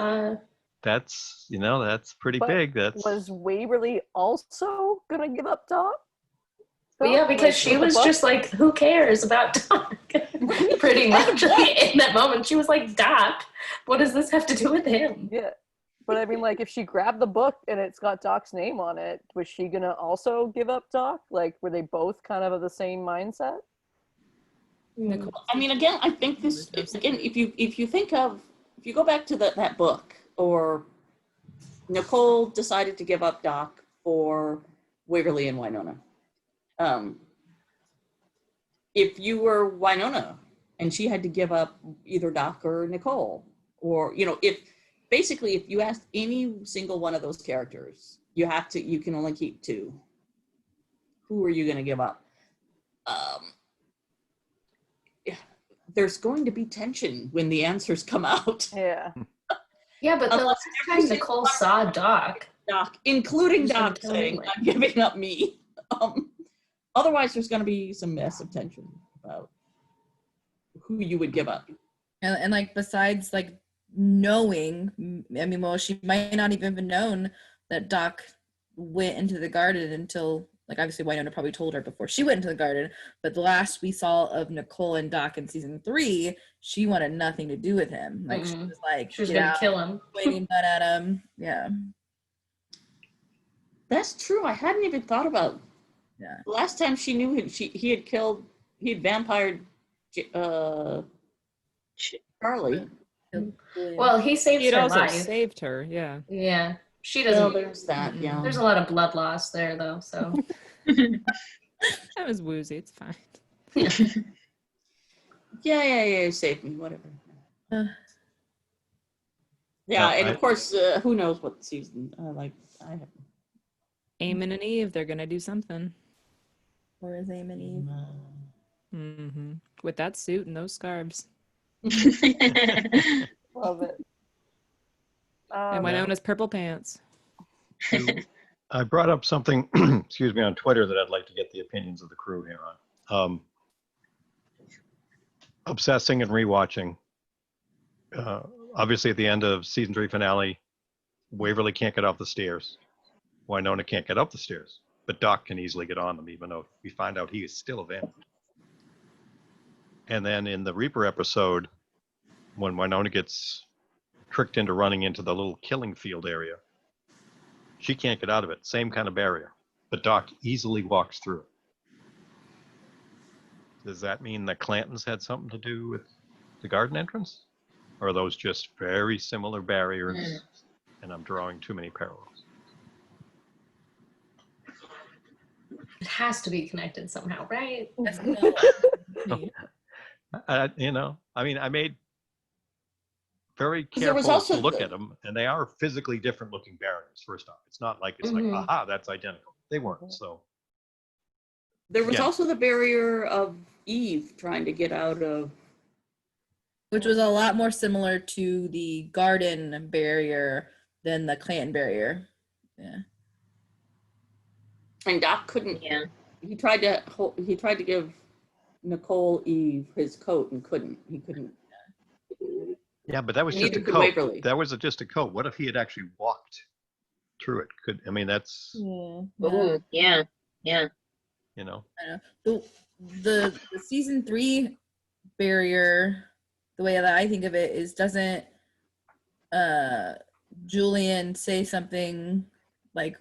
pretty big. Was Waverly also gonna give up Doc? But yeah, because she was just like, who cares about Doc? Pretty much in that moment. She was like, Doc, what does this have to do with him? Yeah. But I mean, like, if she grabbed the book and it's got Doc's name on it, was she gonna also give up Doc? Like, were they both kind of the same mindset? Nicole. I mean, again, I think this again. If you go back to that book, or Nicole decided to give up Doc for Waverly and Wynonna. If you were Wynonna and she had to give up either Doc or Nicole, or if you asked any single one of those characters, you can only keep two. Who are you going to give up? There's going to be tension when the answers come out. Yeah. Yeah, but the last time Nicole saw Doc, including She's gonna Doc kill saying, anyway. "I'm giving up me." Otherwise, there's going to be some massive tension about who you would give up. And like, besides like knowing, I mean, well, she might not even have known that Doc went into the garden until, like, obviously Wynonna probably told her before she went into the garden, but the last we saw of Nicole and Doc in season 3, she wanted nothing to do with him. Like, she was like, she was "Get going to out," kill him. pointing gun at him. Yeah. That's true. I hadn't even thought about. Yeah. The last time she knew him, he had vampired Charlie. Well, he saved He'd her also life. saved her, yeah. Yeah. She Well, doesn't. there's that. Yeah. There's a lot of blood loss there, though, so. That was woozy, it's fine. Yeah. Save me, whatever. Uh. Yeah, No, and of course, who knows what season? I have. Eamon and Eve, they're gonna do something. Or is Aim and Eve? Mm-hmm. With that suit and those scarves. Love it. And Wynonna's purple pants. I brought up something, excuse me, on Twitter that I'd like to get the opinions of the crew here on. Obsessing and rewatching. Obviously, at the end of season 3 finale, Waverly can't get off the stairs. Wynonna can't get up the stairs, but Doc can easily get on them, even though we find out he is still a vamp. And then in the Reaper episode, when Wynonna gets tricked into running into the little killing field area, she can't get out of it. Same kind of barrier, but Doc easily walks through it. Does that mean the Clantons had something to do with the garden entrance? Or are those just very similar barriers and I'm drawing too many parallels? It has to be connected somehow, right? I mean, I made very There was careful also to look at them, and they are physically different looking barriers, first off. It's not like it's like, aha, that's identical. They weren't, so. There was Yeah. also the barrier of Eve trying to get out of. Which was a lot more similar to the garden barrier than the Clanton barrier. Yeah. And Doc couldn't. Yeah. He tried to give Nicole Eve his coat and couldn't. He couldn't. Yeah, but that was just a Neither could coat. Waverly. That was just a coat. What if he had actually walked through it? That's, Ooh, yeah. you know. The season 3 barrier, the way that I think of it is, doesn't Julian say something like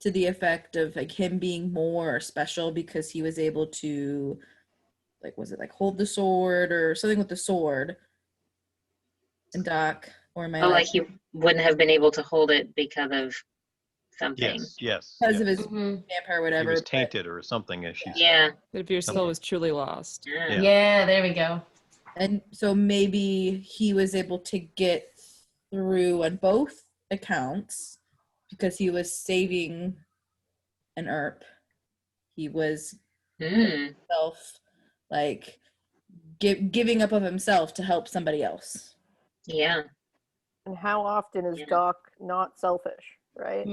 to the effect of like him being more special because he was able to, like, was it like hold the sword or something with the sword? And Doc, or am I Like he wouldn't have been able to hold it because of something. Yes. because of his Mm-hmm. vampire, He whatever. was but- tainted or something, as she said. Yeah. But if your soul was truly lost. Yeah. Yeah, there we go. And so maybe he was able to get through on both accounts because he was saving an Earp. He was Mm. like giving up of himself to help somebody else. Yeah. And how often is Yeah. Doc not selfish, right?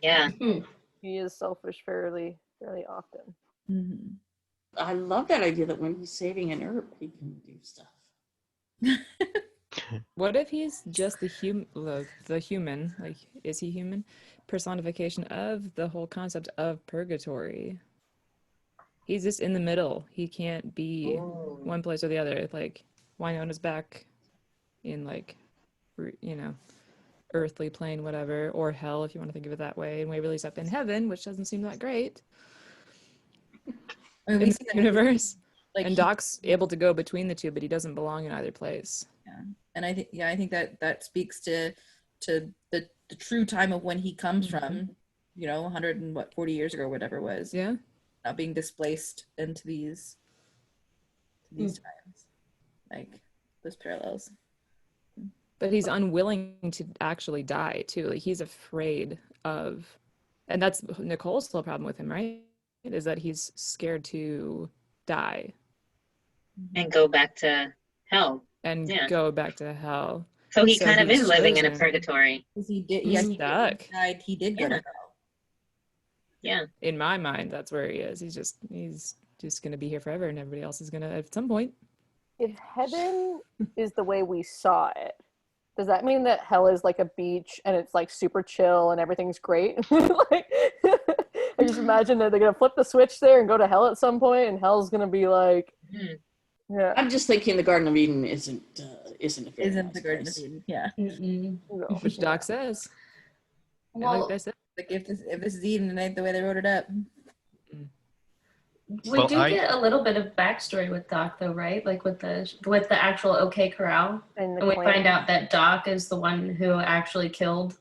Yeah. He is selfish fairly often. Mm-hmm. I love that idea that when he's saving an herb, he can do stuff. What if he's just the human, like, is he human? Personification of the whole concept of purgatory. He's just in the middle. He can't be Ooh. one place or the other. Like Wynonna's back in like, earthly plane, whatever, or hell if you want to think of it that way. And Waverly's up in heaven, which doesn't seem that great I mean, we in see the that universe. like And Doc's able to go between the two, but he doesn't belong in either place. and I think that speaks to the true time of when he comes from, 140 years ago, or whatever it was, Yeah. not being displaced into these times, like those parallels. But he's unwilling to actually die too. Like he's afraid of, and that's Nicole's still problem with him, right? Is that he's scared to die And go back to hell. and Yeah. go back to hell. So he So kind of he's is living in a chosen. purgatory. Because he did, He's he stuck. died. He did go to Yeah. hell. Yeah. In my mind, that's where he is. He's just gonna be here forever, and everybody else is gonna at some point. If heaven is the way we saw it, does that mean that hell is like a beach and it's like super chill and everything's great? Like, I just imagine that they're gonna flip the switch there and go to hell at some point, and hell's gonna be like, yeah. I'm just thinking the Garden of Eden isn't a very Isn't nice the Garden of place. Eden? Yeah. Mm-mm. No. Which Doc says. Well, Like I said. Like if this is Eden, it ain't the way they wrote it up. we Well, do get a little bit of backstory with Doc, though, right? Like with the actual OK Corral, And and we find out that Doc is the one who actually killed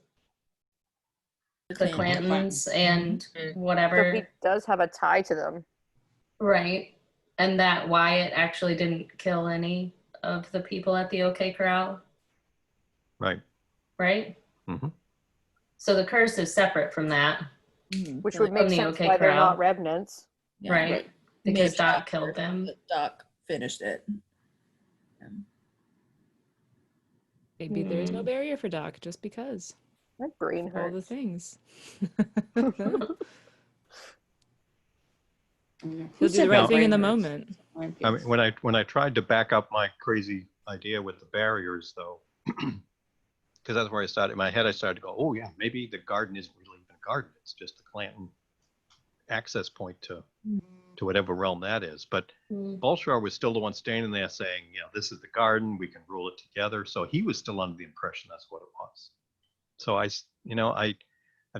the Clantons and so he whatever, does have a tie to them. right? And that Wyatt actually didn't kill any of the people at the OK Corral, Right. right? Mhm. So the curse is separate from that, Which would From make the sense OK why they're Corral. not revenants. Yeah. right? Right. Because Mitch Doc got killed first, them. but Doc finished it. Maybe there's no barrier for Doc just because My brain of all the hurts. things. Who He'll do said the right my thing in the brain hurts? moment. I mean, when I tried to back up my crazy idea with the barriers, though, because that's where I started. In my head, I started to go, oh yeah, maybe the garden isn't really even a garden. It's just the Clanton access point to whatever realm that is. But Bolshar was still the one standing there saying, this is the garden. We can rule it together. So he was still under the impression that's what it was. So I've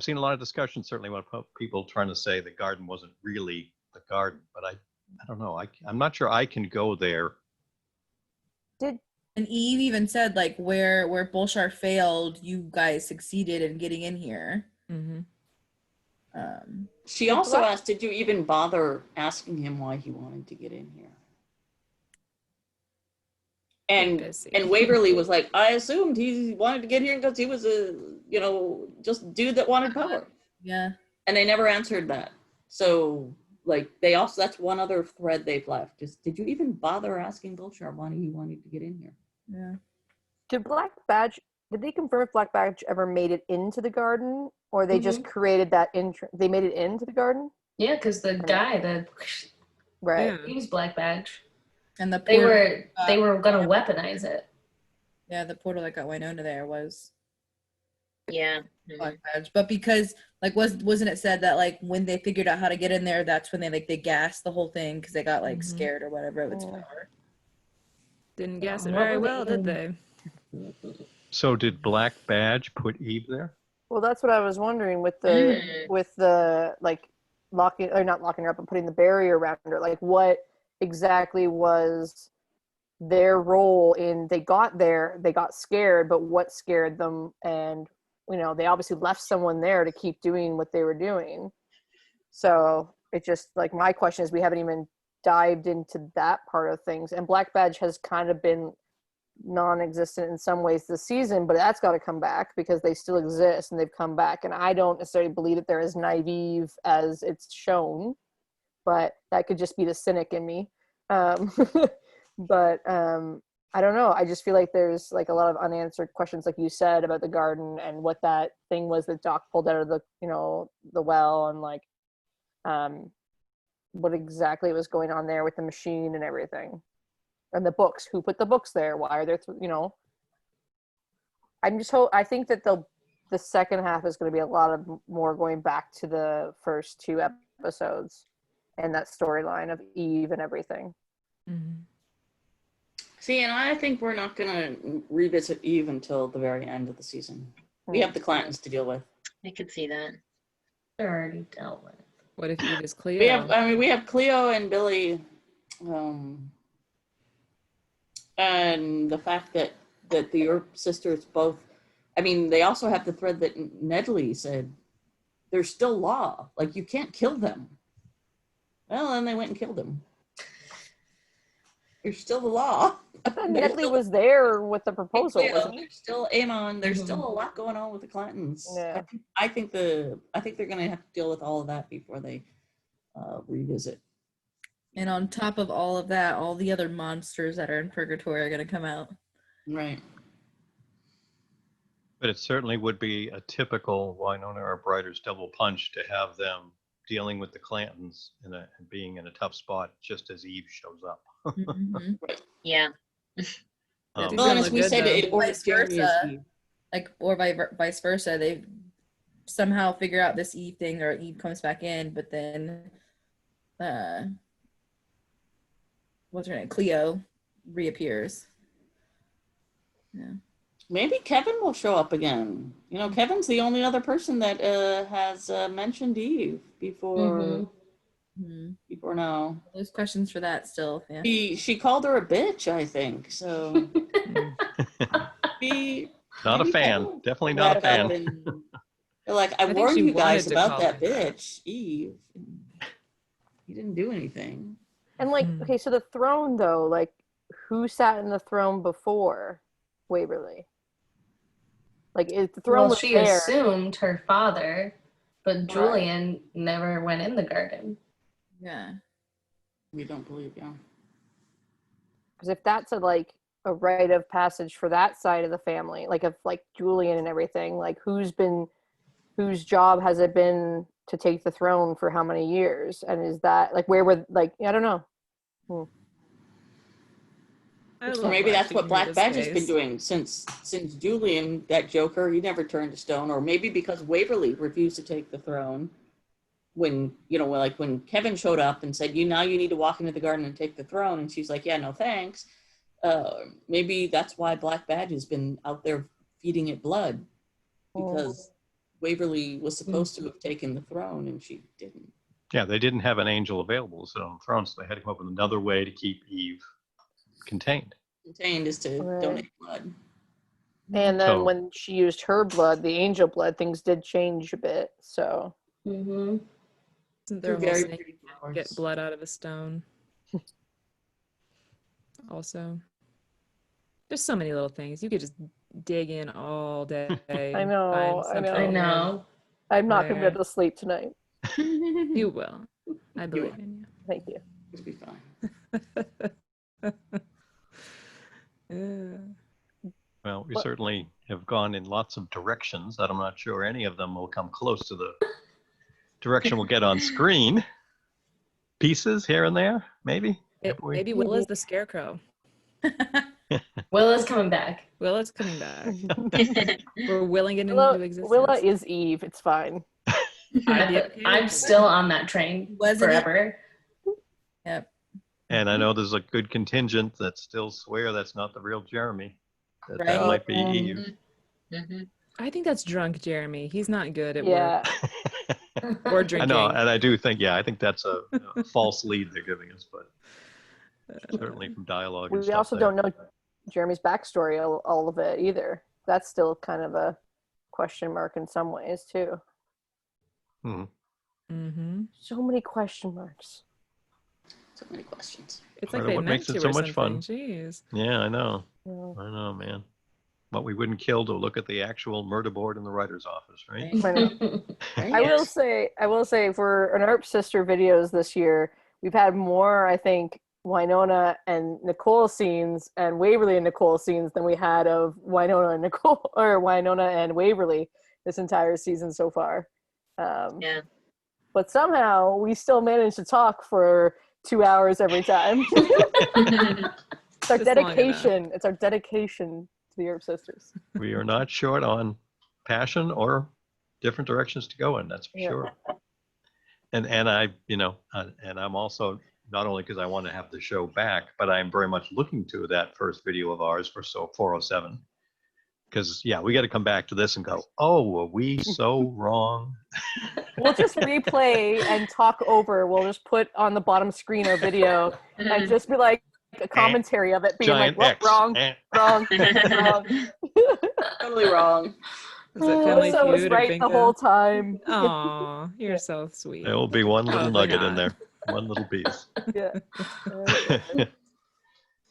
seen a lot of discussion, certainly about people trying to say the garden wasn't really the garden, but I don't know. I'm not sure I can go there. And Eve even said, like, where Bolshar failed, you guys succeeded in getting in here. Mm-hmm. She also asked, did you even bother asking him why he wanted to get in here? And Waverly was like, I assumed he wanted to get here because he was a, just dude that wanted power. Yeah. And they never answered that. So, like, that's one other thread they've left. Is, did you even bother asking Bolshar why he wanted to get in here? Yeah. Did they confirm if Black Badge ever made it into the garden, or they just created that they made it into the garden? Yeah, because the guy, Right. he was Black Badge. And the They portal, were gonna weaponize it. yeah, the portal that got Wynonna there was Yeah. Black Badge. But because wasn't it said that like when they figured out how to get in there, that's when they gassed the whole thing because they got like scared or whatever of its power. Didn't guess it very well, did they? So did Black Badge put Eve there? Well, that's what I was wondering with the like not locking her up, but putting the barrier around her. Like, what exactly was their role in? They got there, they got scared, but what scared them? And they obviously left someone there to keep doing what they were doing. So it just, like, my question is, we haven't even dived into that part of things. And Black Badge has kind of been non-existent in some ways this season, but that's got to come back because they still exist and they've come back. And I don't necessarily believe that they're as naive as it's shown, but that could just be the cynic in me. But I don't know. I just feel like there's like a lot of unanswered questions, like you said, about the garden and what that thing was that Doc pulled out of the the well, and like what exactly was going on there with the machine and everything. And the books, who put the books there? Why are there I think that the second half is going to be a lot of more going back to the first two episodes and that storyline of Eve and everything. Mhm. See, and I think we're not going to revisit Eve until the very end of the season. We have the Clantons to deal with. I could see that. They're already dealt with. What if Eve is Cleo? We have Cleo and Billy, and the fact that the Earp sisters both. I mean, they also have the thread that Nedley said. There's still law. Like, you can't kill them. Well, then they went and killed him. There's still the law. Nedley was there with the proposal, wasn't he? There's still Amon. There's still a lot going on with the Clantons. Yeah. I think they're going to have to deal with all of that before they revisit. And on top of all of that, all the other monsters that are in purgatory are going to come out. Right. But it certainly would be a typical Wynonna Earp writer's double punch to have them dealing with the Clantons and being in a tough spot just as Eve shows up. Mhm. Yeah. Things Well, don't and as look we good, said, though. it or Vice Jeremy is versa. Eve. Like, or vice versa. They somehow figure out this Eve thing, or Eve comes back in, but then, what's her name? Cleo reappears. Yeah. Maybe Kevin will show up again. You know, Kevin's the only other person that has mentioned Eve before Mhm. before now. There's questions for that still. Yeah. She called her a bitch, I think. So be Not a maybe fan. Kevin will Definitely pull not a that up fan. and- they're like, I think warned she you guys wanted to about call that him that. bitch, Eve. He didn't do anything. And like, Mm. okay, so the throne though, like, who sat in the throne before Waverly? Like, if the throne Well, was she there, assumed her father, but Julian never went in the garden. Yeah. We don't believe, yeah. because if that's a rite of passage for that side of the family, like of like Julian and everything, like whose job has it been to take the throne for how many years? And is that like where were like I don't know. I Or love maybe that's what Black Black Badge has been doing since Julian, that Joker, he never turned to stone. Or maybe because Waverly refused to take the throne when, you know, like when Kevin showed up and said, you need to walk into the garden and take the throne. And she's like, yeah, no thanks. Maybe that's why Black Badge has been out there feeding it blood, because Waverly was supposed to have taken the throne and she didn't. Yeah, they didn't have an angel available to sit on the throne, so they had to come up with another way to keep Eve contained. Contained is to Right. donate blood. And then So- when she used her blood, the angel blood, things did change a bit. So Mm-hmm. Isn't there a Two whole very snake pretty get flowers. blood out of a stone? Also, there's so many little things you could just dig in all day. I know, find I something know. I here. know. I'm not gonna be Where- able to sleep tonight. You will. I believe will. in Thank you. It'll be fine. you. Well, we What- certainly have gone in lots of directions that I'm not sure any of them will come close to the direction we'll get on screen. Pieces here and there, maybe. Have we? Maybe Willa's the scarecrow. Willa's coming back. Willa's coming back. We're willing it Willa, into existence. Willa is Eve. It's fine. I'd be okay I'm with it. still on that train Wasn't it? forever. Yep. And I know there's a good contingent that still swear that's not the real Jeremy. That Right. might be Eve. Mm-hmm. I think that's drunk Jeremy. He's not good at Yeah. work or I drinking. know, and I do think, I think that's a false lead they're giving us, but certainly from dialogue and We stuff also there. don't know Jeremy's backstory, all of it either. That's still kind of a question mark in some ways too. Mm-hmm. So many question marks. So many questions. It's Part like of they what meant makes it to so or much fun. something. Jeez. Yeah, I know. Yeah. I know, man. What we wouldn't kill to look at the actual murder board in the writer's office, right? I know. Right? I will say for an Earp Sister videos this year, we've had more, I think, Wynonna and Nicole scenes and Waverly and Nicole scenes than we had of Wynonna and Nicole or Wynonna and Waverly this entire season so far. Yeah. But somehow we still manage to talk for 2 hours every time. It's our Just long enough. dedication. It's our dedication to the Earp Sisters. We are not short on passion or different directions to go in, that's for Yeah. sure. And I, and I'm also, not only because I want to have the show back, but I'm very much looking to that first video of ours for 407. Because, yeah, we got to come back to this and go, oh, were we so wrong? We'll just replay and talk over. We'll just put on the bottom screen our video and just be like a commentary of it being Giant like, X. wrong, wrong, wrong. Totally wrong. Is it Family Melissa was Feud or right the Bingo? whole time. Aw, you're so sweet. There will be one little Probably nugget in not. there, one little piece. Yeah.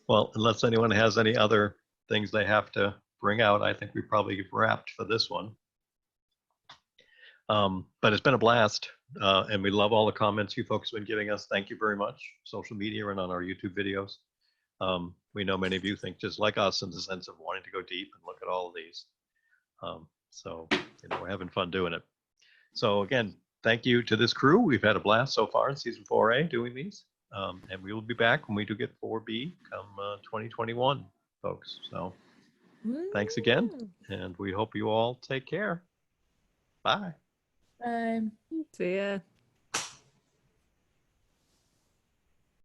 Well, unless anyone has any other things they have to bring out, I think we probably wrapped for this one. But it's been a blast, and we love all the comments you folks have been giving us. Thank you very much. Social media and on our YouTube videos. We know many of you think just like us in the sense of wanting to go deep and look at all of these. So we're having fun doing it. So again, thank you to this crew. We've had a blast so far in season 4A doing these. And we will be back when we do get 4B come 2021, folks. So thanks again, and we hope you all take care. Bye. Bye. See ya.